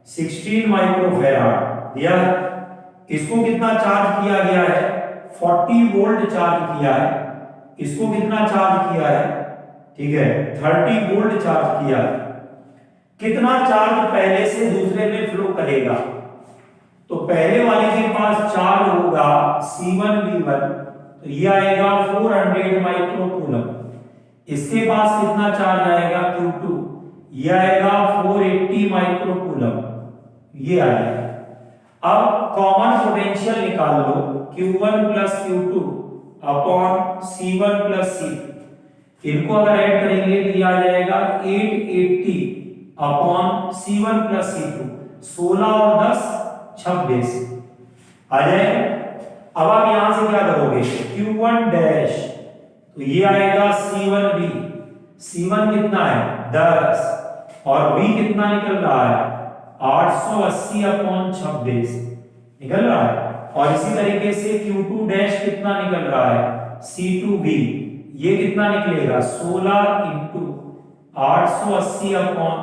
16 माइक्रोफैराड दिया है। इसको कितना चार्ज किया गया है 40 वोल्ट चार्ज किया है, इसको कितना चार्ज किया है, ठीक है 30 वोल्ट चार्ज किया है। कितना चार्ज पहले से दूसरे में फ्लो करेगा, तो पहले वाले के पास चार्ज होगा C1V1, तो ये आएगा 400 माइक्रोकूलम। इसके पास कितना चार्ज आएगा Q2, ये आएगा 480 माइक्रोकूलम, ये आएगा। अब कॉमन पोटेंशियल निकाल लो, Q1 plus Q2 upon C1 plus C2, इनको अगर ऐड करेंगे तो ये आ जाएगा 880 अपॉन C1 प्लस C2, 16 और 10 26 आ जाएगा। अब आप यहां से क्या करोगे Q1 डैश, तो ये आएगा C1V, C1 कितना है 10 और V कितना निकल रहा है 880 अपॉन 26 निकल रहा है। और इसी तरीके से Q2 डैश कितना निकल रहा है C2V, ये कितना निकलेगा 16 इंटू 880 अपॉन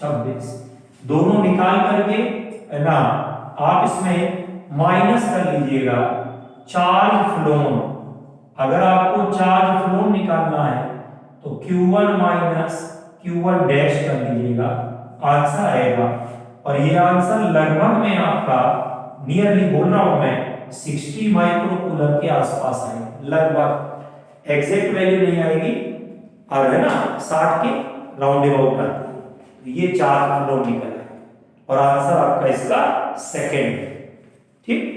26। दोनों निकाल करके है ना आप इसमें माइनस कर लीजिएगा चार्ज फ्लोन। अगर आपको चार्ज फ्लोन निकालना है तो Q1 माइनस Q1 डैश कर लीजिएगा, आंसर आएगा। और ये आंसर लगभग में आपका नियरली बोल रहा हूं मैं 60 माइक्रोकूलम के आसपास आएगा, लगभग एग्जैक्ट वैल्यू नहीं आएगी, और है ना 60 के राउंड अबाउट आती है। ये चार्ज फ्लो निकला है और आंसर आपका इसका सेकंड है। ठीक,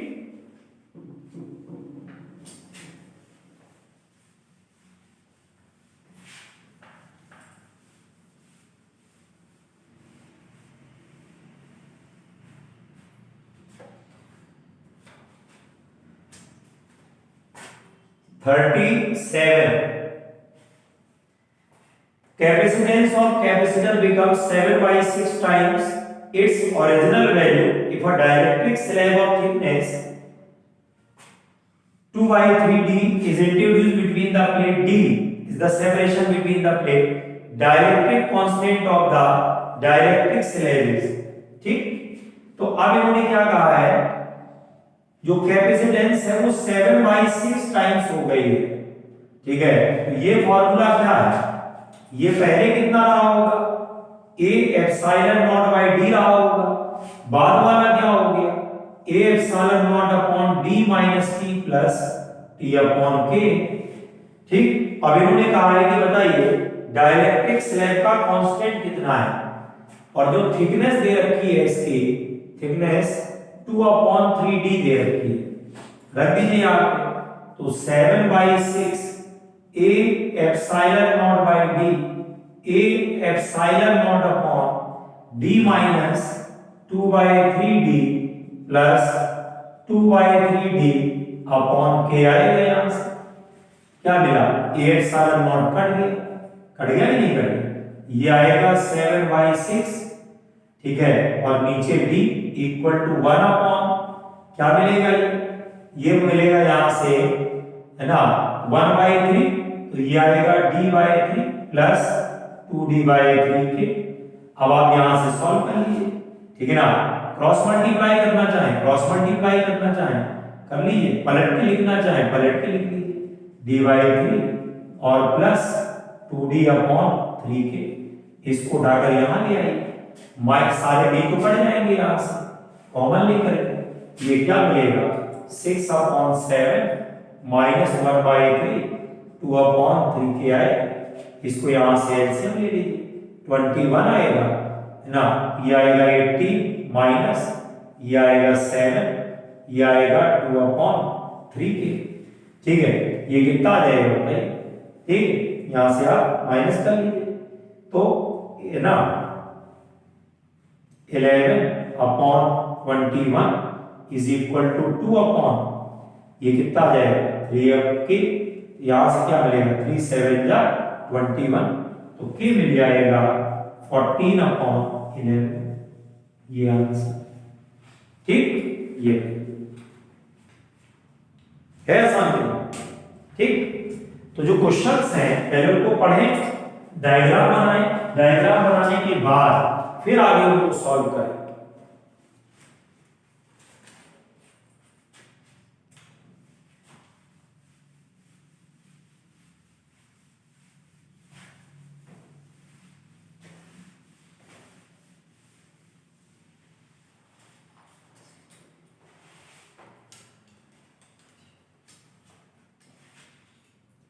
Capacitance of capacitor becomes 7/6 times its original value if a dielectric slab of thickness 2/3D is introduced between the plate D, is the separation between the plate, dielectric constant of the dielectric slab is। ठीक, तो अब इन्होंने क्या कहा है, जो capacitance है वो 7/6 टाइम्स हो गई है। ठीक है, तो ये फॉर्मूला क्या है, ये पहले कितना रहा होगा A epsilon naught by D रहा होगा, बाद वाला क्या हो गया A epsilon naught upon D minus T plus T upon K। ठीक, अब इन्होंने कहा है कि बताइए डाइलेक्ट्रिक स्लैब का कांस्टेंट कितना है, और जो थिकनेस दे रखी है इसकी थिकनेस 2/3D दे रखी है, रख दीजिए आप, तो 7/6 A epsilon naught by D, A epsilon naught upon D minus 2/3D plus 2/3D upon K आएगा आंसर। क्या मिला A एप्सिलॉन नॉट कट गया कि नहीं कट गया, ये आएगा 7/6, ठीक है, और नीचे D इक्वल टू 1 अपॉन क्या मिलेगा, ये मिलेगा यहां से है ना 1/3, तो ये आएगा D/3 प्लस 2d/3 के। अब आप यहां से सॉल्व कर लीजिए, ठीक है ना। क्रॉस मल्टीप्लाई करना चाहें क्रॉस मल्टीप्लाई करना चाहें कर लीजिए, पलट के लिखना चाहें पलट के लिख लीजिए, d/3 और प्लस 2d/3 के। इसको उठाकर यहां ले आइए, माइनस सारे b तो कट जाएंगे, यहां से कॉमन लेकर ये क्या मिलेगा 6/7 माइनस 1/3 2/3 के आए। इसको यहां से एलसीएम ले लीजिए, 21 आएगा है ना, ये आएगा 80 माइनस ये आएगा 7, ये आएगा 2/3 के, ठीक है। ये कितना आ जाएगा बताइए, ठीक, यहां से आप माइनस कर लीजिए तो है ना 11/21 इज इक्वल टू 2 ये कितना आ जाएगा 3 अब के, यहां से क्या मिलेगा 3 7 जा 21 तो के मिल जाएगा 14/11 ये आंसर, ठीक। ये है आसान, ठीक। तो जो क्वेश्चंस हैं पहले उनको पढ़ें, डायग्राम बनाएं, डायग्राम बनाने के बाद फिर आगे उनको सॉल्व करें।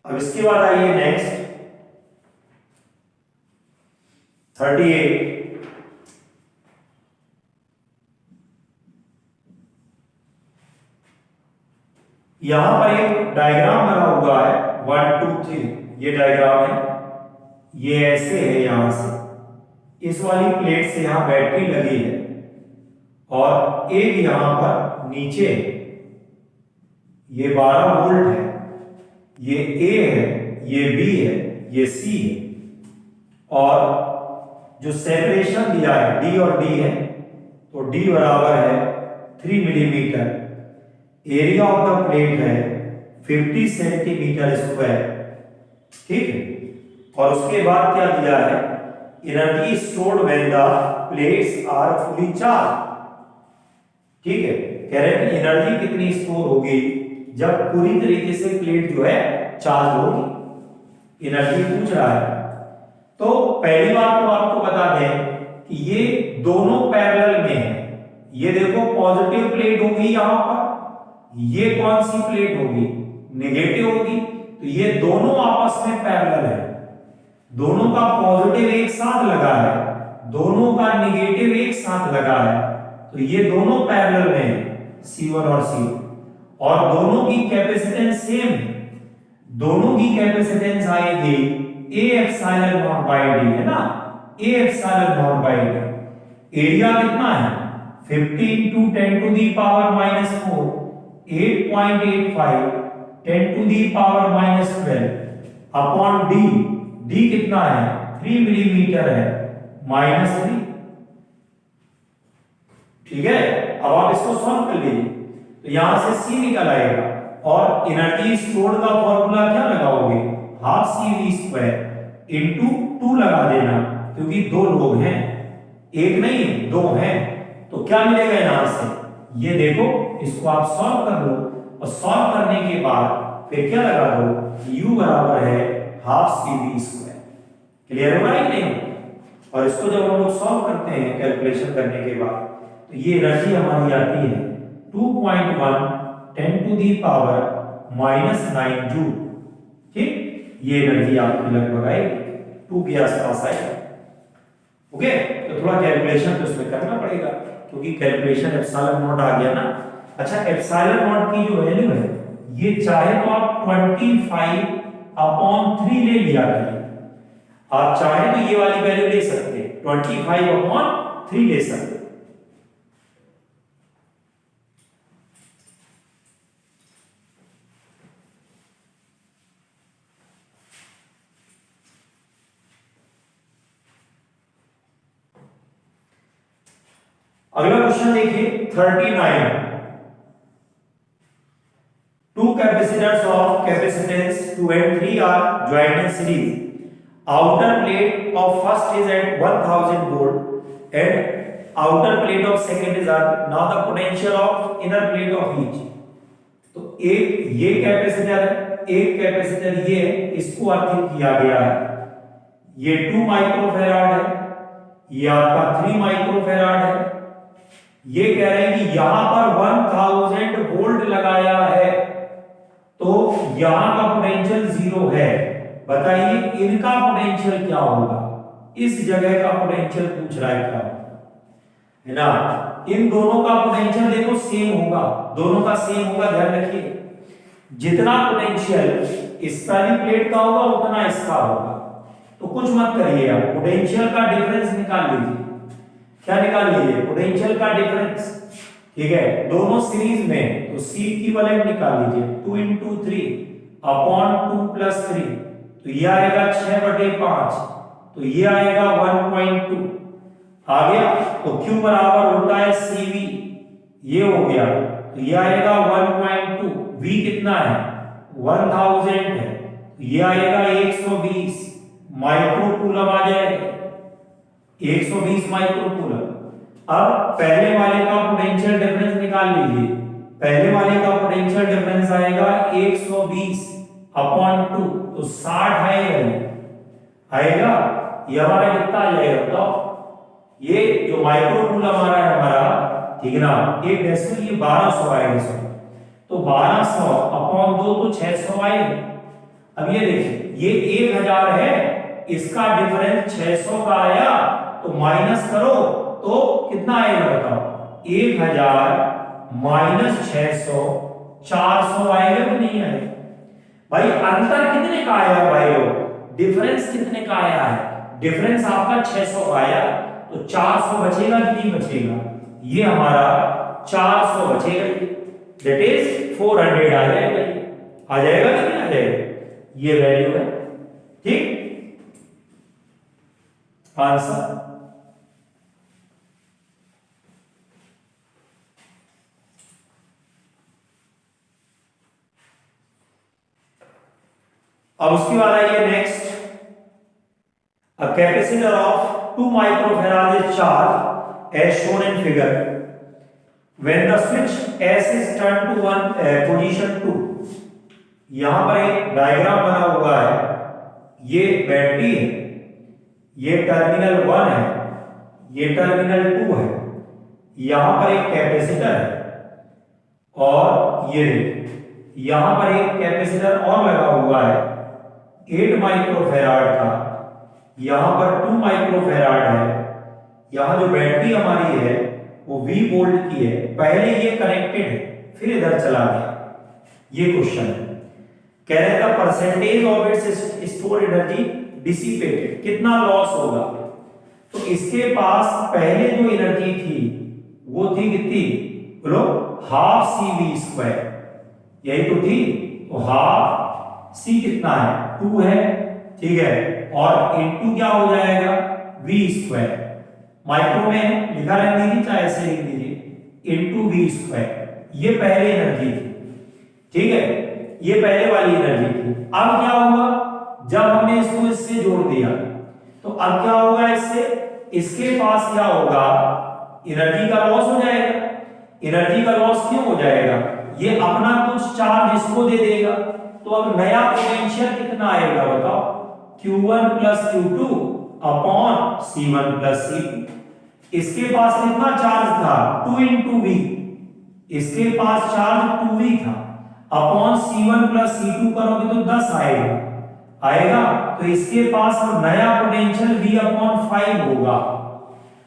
अब इसके बाद आइए नेक्स्ट 38। यहां पर एक डायग्राम बना हुआ है 1 2 3, ये डायग्राम है, ये ऐसे है, यहां से इस वाली प्लेट से यहां बैटरी लगी है और एक यहां पर नीचे ये 12 वोल्ट है, ये A है, ये B है, ये C है और जो सेपरेशन दिया है D और D है तो D बराबर है 3 millimetre, area of the plate है 50 सेंटीमीटर स्क्वायर, ठीक है। और उसके बाद क्या दिया है energy stored when the plates are fully charge, ठीक है। कह रहे हैं कि एनर्जी कितनी स्टोर होगी जब पूरी तरीके से प्लेट जो है चार्ज होगी, एनर्जी पूछ रहा है। तो पहली बात तो आपको बता दें कि ये दोनों पैरेलल में है, ये देखो पॉजिटिव प्लेट होगी यहां पर, ये कौन सी प्लेट होगी नेगेटिव होगी, तो ये दोनों आपस में पैरेलल है, दोनों का पॉजिटिव एक साथ लगा है, दोनों का नेगेटिव एक साथ लगा है, तो ये दोनों पैरेलल में है C1 और C2 और दोनों की कैपेसिटेंस सेम है, दोनों की कैपेसिटेंस आएगी A epsilon naught by D, है ना, A epsilon naught by D। Area कितना है 50 into 10 to the power minus 4 8.85 10 to the power minus 12 upon D, D कितना है 3 मिलीमीटर है -3, ठीक है। अब आप इसको सॉल्व कर लीजिए तो यहां से C निकल आएगा और एनर्जी स्टोर्ड का फॉर्मूला क्या लगाओगे हाफ CV² इनटू 2 लगा देना, क्योंकि दो लोग हैं, एक नहीं दो हैं, तो क्या मिलेगा यहां से ये देखो, इसको आप सॉल्व कर लो और सॉल्व करने के बाद फिर क्या लगा दो U बराबर है हाफ CV²। क्लियर होगा कि नहीं। और इसको जब हम लोग सॉल्व करते हैं कैलकुलेशन करने के बाद तो ये एनर्जी हमारी आती है 2.1 10 to the power -9 जूल, ठीक। ये एनर्जी आपकी लगभग आएगी 2 के आसपास आएगी, ओके। तो थोड़ा कैलकुलेशन तो इसमें करना पड़ेगा क्योंकि कैलकुलेशन एप्सिलॉन नॉट आ गया ना। अच्छा, एप्सिलॉन नॉट की जो वैल्यू है ये चाहे तो आप 25/3 ले लिया करिए, आप चाहे तो ये वाली वैल्यू ले सकते हैं 25/3 ले सकते। अगला क्वेश्चन देखिए 39। Two capacitors of capacitance 2 and 3 are joined in series. outer plate of first is at 1000 volt and outer plate of second is R. Now the potential of inner plate of each. तो एक ये capacitor है, एक capacitor ये है, इसको earthing किया गया है, ये 2 माइक्रोफैराड है, ये आपका 3 माइक्रोफैराड है। ये कह रहे हैं कि यहां पर 1000 वोल्ट लगाया है तो यहां का पोटेंशियल 0 है। बताइए इनका पोटेंशियल क्या होगा, इस जगह का पोटेंशियल पूछ रहा है क्या है ना। इन दोनों का पोटेंशियल देखो सेम होगा, दोनों का सेम होगा, ध्यान रखिए। जितना पोटेंशियल इस वाली प्लेट का होगा उतना इसका होगा। तो कुछ मत करिए, आप पोटेंशियल का डिफरेंस निकाल लीजिए। क्या निकाल लीजिए? पोटेंशियल का डिफरेंस। ठीक है, दोनों सीरीज में, तो C इक्विवेलेंट निकाल लीजिए 2 into 3 अपॉन 2 plus 3, तो ये आएगा 6/5, तो ये आएगा 1.2 आ गया। तो Q बराबर होता है CV, ये हो गया, तो ये आएगा 1.2। V कितना है? 1000 है, तो ये आएगा 120 माइक्रोकूलम आ जाएगा, 120 माइक्रोकूलम। अब पहले वाले का पोटेंशियल डिफरेंस निकाल लीजिए। पहले वाले का पोटेंशियल डिफरेंस आएगा 120 अपॉन 2, तो 60 आएगा। ये हमारा कितना आ जाएगा बताओ? ये जो माइक्रोकूलम आ रहा है हमारा, ठीक है ना, एक डेसिमल, ये 1200 आएगा। तो 1200 अपॉन 2 तो 600 आएगा। अब ये देखिए, ये 1000 है, इसका डिफरेंस 600 का आया, तो माइनस करो तो कितना आएगा बताओ? 1000 माइनस 600, 400 आएगा कि नहीं आएगा? भाई अंतर कितने का आया भाई लोग? डिफरेंस कितने का आया है? डिफरेंस आपका 600 का आया, तो 400 बचेगा कि नहीं बचेगा? ये हमारा 400 बचेगा, दैट इज 400 आ जाएगा। आ जाएगा कि नहीं आ जाएगा? ये वैल्यू है, ठीक। आंसर अब उसके बाद आइए next, a capacitor of 2 microfarad is charge as shown in figure when the switch S is turned to one position 2। यहां पर एक डायग्राम बना हुआ है, ये बैटरी है, ये टर्मिनल 1 है, ये टर्मिनल 2 है, यहां पर एक कैपेसिटर है, और ये यहां पर एक कैपेसिटर और लगा हुआ है 8 माइक्रोफैराड का, यहां पर 2 माइक्रोफैराड है। यहां जो बैटरी हमारी है वो V वोल्ट की है, पहले ये कनेक्टेड है, फिर इधर चला गया। ये क्वेश्चन है, कह रहे हैं percentage of its stored energy dissipated, कितना लॉस होगा। तो इसके पास पहले जो एनर्जी थी वो थी कितनी बोलो? हाफ CV², यही तो थी। तो हाफ C कितना है? 2 है, ठीक है, और इनटू क्या हो जाएगा? V²। माइक्रो में लिखा रहने दीजिए, चाहे ऐसे लिख दीजिए, इनटू V²। ये पहले एनर्जी थी, ठीक है, ये पहले वाली एनर्जी थी। अब क्या हुआ? जब हमने इसको इससे जोड़ दिया, तो अब क्या होगा? इससे इसके पास क्या होगा? एनर्जी का लॉस हो जाएगा। एनर्जी का लॉस क्यों हो जाएगा? ये अपना कुछ चार्ज इसको दे देगा, तो अब नया पोटेंशियल कितना आएगा बताओ? Q1 plus Q2 upon C1 plus C2। इसके पास कितना चार्ज था? 2 into V, इसके पास चार्ज 2V था, अपॉन C1 प्लस C2 करोगे तो 10 आएगा। तो इसके पास नया पोटेंशियल V अपॉन 5 होगा।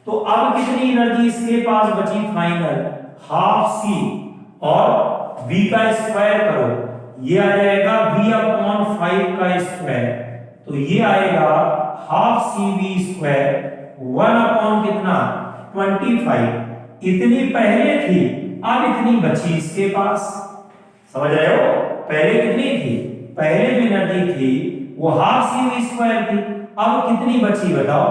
तो अब कितनी एनर्जी इसके पास बची फाइनल? हाफ C और V का स्क्वायर करो, ये आ जाएगा V अपॉन 5 का स्क्वायर, तो ये आएगा हाफ CV², 1 अपॉन कितना? 25। इतनी पहले थी, अब इतनी बची इसके पास। समझ रहे हो? पहले कितनी थी? पहले जो एनर्जी थी वो हाफ CV² थी, अब कितनी बची बताओ?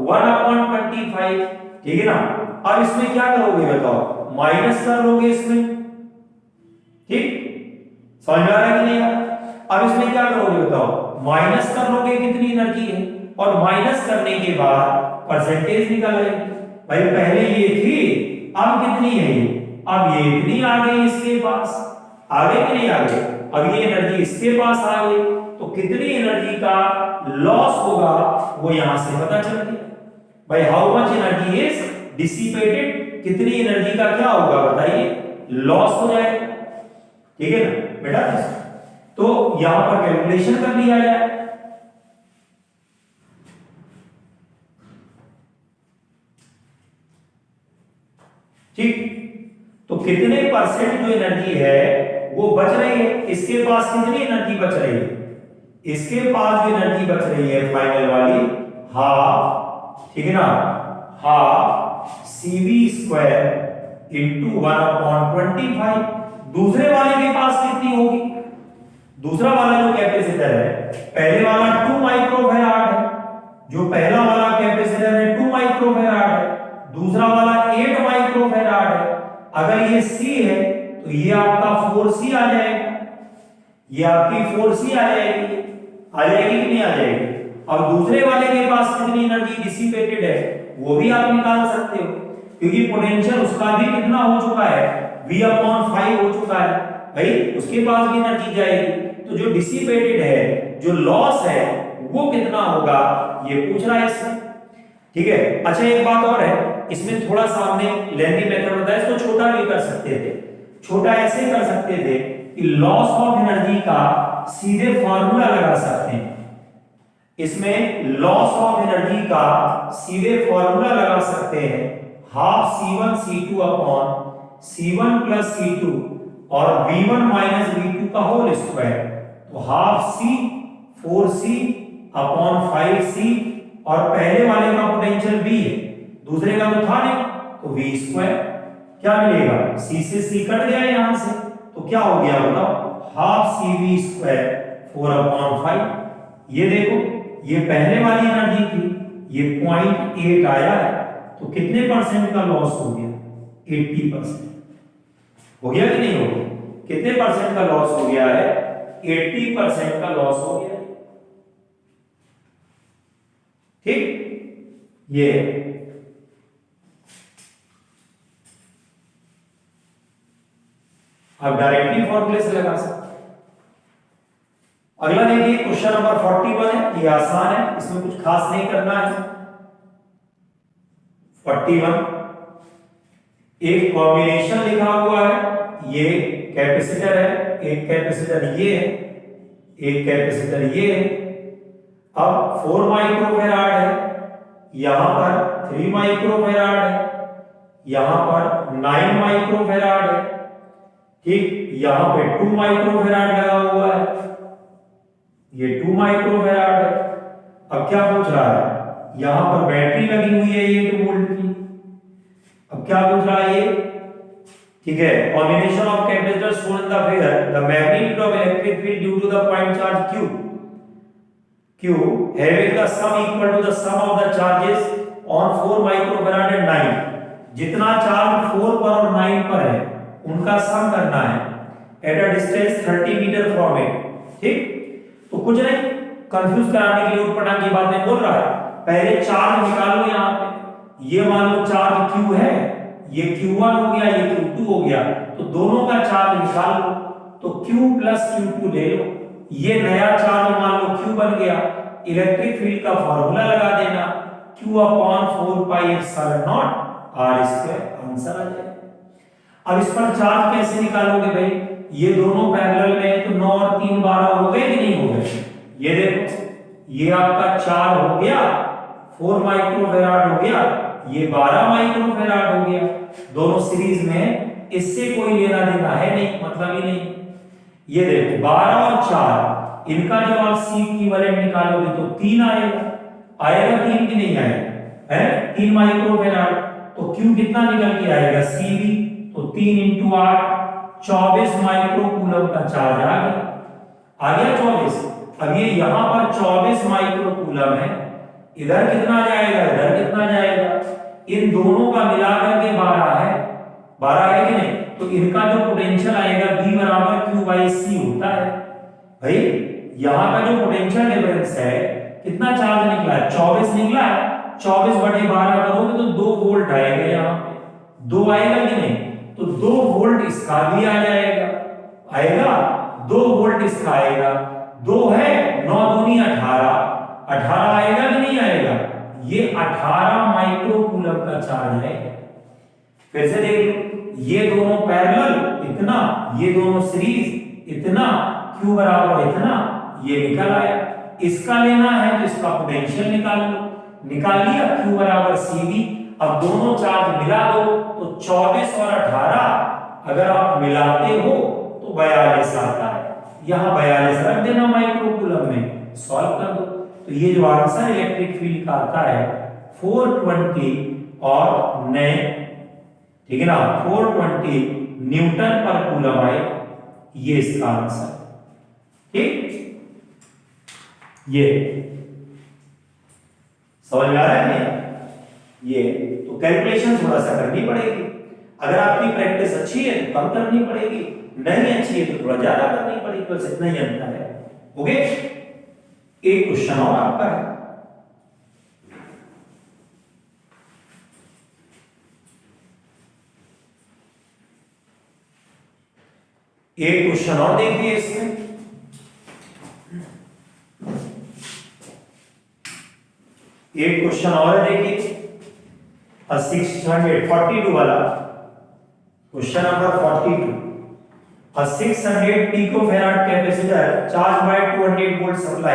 1 अपॉन 25, ठीक है ना। अब इसमें क्या करोगे बताओ? माइनस कर लोगे इसमें, ठीक, समझ में आ रहा है कि नहीं आ रहा? अब इसमें क्या करोगे बताओ? माइनस कर लोगे, कितनी एनर्जी है? और माइनस करने के बाद परसेंटेज निकल आएगी। भाई पहले ये थी, अब कितनी है ये, अब ये इतनी आ गई इसके पास, आगे कि नहीं आगे, अब ये एनर्जी इसके पास आ गई, तो कितनी एनर्जी का लॉस होगा वो यहां से पता चल गया। भाई how much energy is dissipated, कितनी एनर्जी का क्या होगा बताइए, लॉस हो जाएगा। ठीक है ना बेटा, तो यहां पर कैलकुलेशन कर लिया जाए। ठीक, तो कितने परसेंट जो एनर्जी है वो बच रही है, इसके पास कितनी एनर्जी बच रही है, इसके पास जो एनर्जी बच रही है फाइनल वाली हाफ, ठीक है ना, हाफ CV स्क्वायर इंटू 1/25। दूसरे वाले के पास कितनी होगी, दूसरा वाला जो कैपेसिटर है, पहले वाला 2 माइक्रोफैराड है, जो पहला वाला कैपेसिटर है 2 माइक्रोफैराड है, दूसरा वाला 8 माइक्रोफैराड है। अगर ये C है तो ये आपका 4C आ जाएगा, ये आपकी 4C आ जाएगी, आ जाएगी कि नहीं आ जाएगी। अब दूसरे वाले के पास कितनी एनर्जी डिसिपेटेड है वो भी आप निकाल सकते हो, क्योंकि पोटेंशियल उसका भी कितना हो चुका है, V/5 हो चुका है, भाई उसके पास भी एनर्जी जाएगी। तो जो डिसिपेटेड है, जो लॉस है वो कितना होगा ये पूछ रहा है इसमें। ठीक है, अच्छा एक बात और है, इसमें थोड़ा सा हमने लेंथी मेथड बताया, इसको छोटा भी कर सकते थे। छोटा ऐसे कर सकते थे कि लॉस ऑफ एनर्जी का सीधे फार्मूला लगा सकते हैं, इसमें लॉस ऑफ एनर्जी का सीधे फार्मूला लगा सकते हैं, half C1 C2 upon C1 plus C2 और V1 माइनस V2 का होल स्क्वायर, तो half C 4C upon 5C, और पहले वाले का पोटेंशियल V है, दूसरे का तो था नहीं, तो V स्क्वायर, क्या मिलेगा, C से C कट गया यहां से, तो क्या हो गया बताओ, हाफ CV स्क्वायर 4/5। ये देखो, ये पहले वाली एनर्जी थी, ये 0.8 आया है, तो कितने परसेंट का लॉस हो गया, 80% हो गया कि नहीं हो गया, कितने परसेंट का लॉस हो गया है, 80% का लॉस हो गया। ठीक, ये अब डायरेक्टली फॉर्मूले से लगा सकते। अगला देखिए क्वेश्चन नंबर 41 है, ये आसान है, इसमें कुछ खास नहीं करना है। 41 एक कॉम्बिनेशन लिखा हुआ है, ये कैपेसिटर है, एक कैपेसिटर ये है, एक कैपेसिटर ये है। अब 4 माइक्रोफैराड है, यहां पर 3 माइक्रोफैराड है, यहां पर 9 माइक्रोफैराड है। ठीक, यहां पे 2 माइक्रोफैराड लगा हुआ है, ये 2 माइक्रोफैराड है। अब क्या पूछ रहा है, यहां पर बैटरी लगी हुई है 8 वोल्ट की। अब क्या पूछ रहा है ये, ठीक है, combination of capacitor shown in the figure, the magnitude of electric field due to the point charge Q having the sum equal to the sum of the charges on 4 microfarad and 9, जितना charge 4 पर और 9 पर है उनका sum करना है at a distance 30 metre from it. ठीक, तो कुछ नहीं, कंफ्यूज कराने के लिए उटपटांग की बातें बोल रहा है। पहले चार्ज निकालो, यहां पे ये मान लो चार्ज Q है, ये Q1 हो गया, ये Q2 हो गया, तो दोनों का चार्ज निकाल लो, तो Q प्लस Q2 ले लो, ये नया चार्ज मान लो Q बन गया, इलेक्ट्रिक फील्ड का फार्मूला लगा देना, Q/4πε0 r स्क्वायर, आंसर आ जाएगा। अब इस पर चार्ज कैसे निकालोगे भाई, ये दोनों पैरेलल में है, तो 9 और 3 12 हो गए कि नहीं हो गए। ये देखो, ये आपका 4 हो गया, 4 माइक्रोफैराड हो गया, ये 12 माइक्रोफैराड हो गया, दोनों सीरीज में, इससे कोई लेना देना है नहीं, मतलब ही नहीं। ये देखो 12 और 4, इनका जब आप C इक्विवेलेंट निकालोगे तो 3 आएगा, आएगा 3 कि नहीं आएगा, है 3 माइक्रोफैराड, तो Q कितना निकल के आएगा CV, तो 3 × 8 24 माइक्रोकूलम का चार्ज आ गया 24। अब ये यहां पर 24 माइक्रोकूलम है, इधर कितना जाएगा, इधर कितना जाएगा, इन दोनों का मिलाकर के 12 है, 12 है कि नहीं, तो इनका जो पोटेंशियल आएगा V = Q/C होता है। भाई यहां का जो पोटेंशियल डिफरेंस है कितना चार्ज निकला है, 24 निकला है। 24/12 करोगे तो 2 वोल्ट आएगा, यहाँ पे 2 आएगा कि नहीं, तो 2 वोल्ट इसका भी आ जाएगा, आएगा 2 वोल्ट इसका आएगा। 2 है 9 दूनी 18, 18 आएगा कि नहीं आएगा, ये 18 माइक्रो कूलम का चार्ज है। फिर से देख लो, ये दोनों पैरेलल इतना, ये दोनों सीरीज इतना, Q बराबर इतना, ये निकल आया। इसका लेना है तो इसका पोटेंशियल निकाल लो, निकाल लिया Q बराबर CV। अब दोनों चार्ज मिला दो तो 24 और 18 अगर आप मिलाते हो तो 42 आता है, यहां 42 रख देना माइक्रो कूलम में, सॉल्व कर दो। तो ये जो आंसर इलेक्ट्रिक फील्ड का आता है 420 और नए, ठीक है ना, 420 न्यूटन पर कूलम आए, ये इसका आंसर। ठीक, ये समझ में आ रहा है? ये तो कैलकुलेशन थोड़ा सा करनी पड़ेगी। अगर आपकी प्रैक्टिस अच्छी है तो कम करनी पड़ेगी, नहीं अच्छी है तो थोड़ा ज्यादा करनी पड़ेगी, बस इतना ही अंतर है। ओके, एक क्वेश्चन और आपका है। एक क्वेश्चन और देखिए इसमें, एक क्वेश्चन और है, देखिए 642 वाला question number 42। A 600 picofarad capacitor charged by 200 volt supply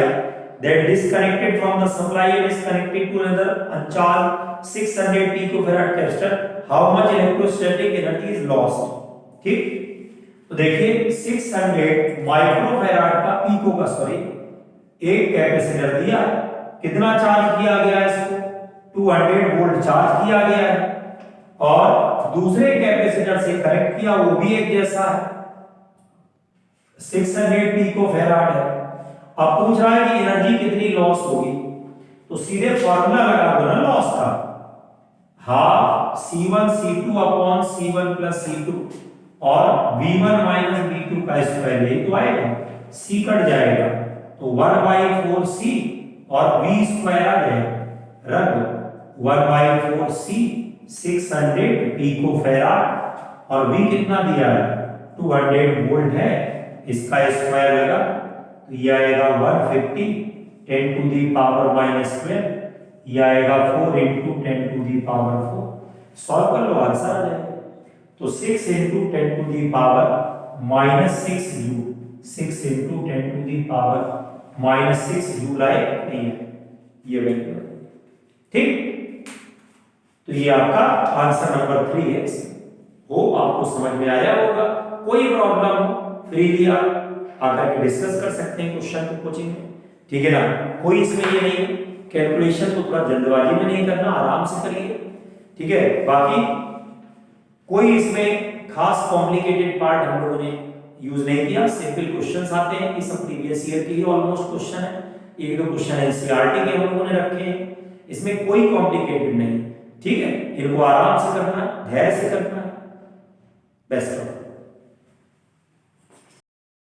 that disconnected from the supply and is connected to another uncharged 600 picofarad capacitor. How much electrostatic energy is lost? ठीक, तो देखिए 600 माइक्रोफैराड का पिको का sorry एक capacitor दिया है, कितना charge किया गया है इसको, 200 वोल्ट चार्ज किया गया है, और दूसरे कैपेसिटर से कनेक्ट किया, वो भी एक जैसा है, 600 पिकोफैराड है। अब पूछ रहा है कि एनर्जी कितनी लॉस होगी, तो सीधे फार्मूला लगा दो ना लॉस का, half C1 C2 upon C1 plus C2 और V1 माइनस V2 का स्क्वायर, यही तो आएगा, C कट जाएगा तो 1/4C और V स्क्वायर आ जाएगा, रख दो 1/4C 600 पिकोफैराड और V कितना दिया है 200 वोल्ट है, इसका स्क्वायर लगा तो ये आएगा 150 10 टू दी पावर -12, ये आएगा 4 into 10 to the power 4। Solve कर लो आंसर आ जाएगा। तो 6 into 10 to the power -6 joule, 6 into 10 to the power -6 joule आए नहीं है ये वैल्यू, ठीक। तो ये आपका आंसर नंबर 3 है। हो आपको समझ में आया होगा, कोई प्रॉब्लम हो फ्रीली आप आकर के डिस्कस कर सकते हैं क्वेश्चन को कोचिंग में, ठीक है ना। कोई इसमें ये नहीं, कैलकुलेशन तो थोड़ा जल्दबाजी में नहीं करना, आराम से करिए, ठीक है। बाकी कोई इसमें खास कॉम्प्लिकेटेड पार्ट हम लोगों ने यूज नहीं किया, सिंपल क्वेश्चंस आते हैं, ये सब प्रीवियस ईयर के ही ऑलमोस्ट क्वेश्चन है, एक दो क्वेश्चन एनसीईआरटी के हम लोगों ने रखे हैं, इसमें कोई कॉम्प्लिकेटेड नहीं, ठीक है। इनको आराम से करना है, धैर्य से करना है। Best of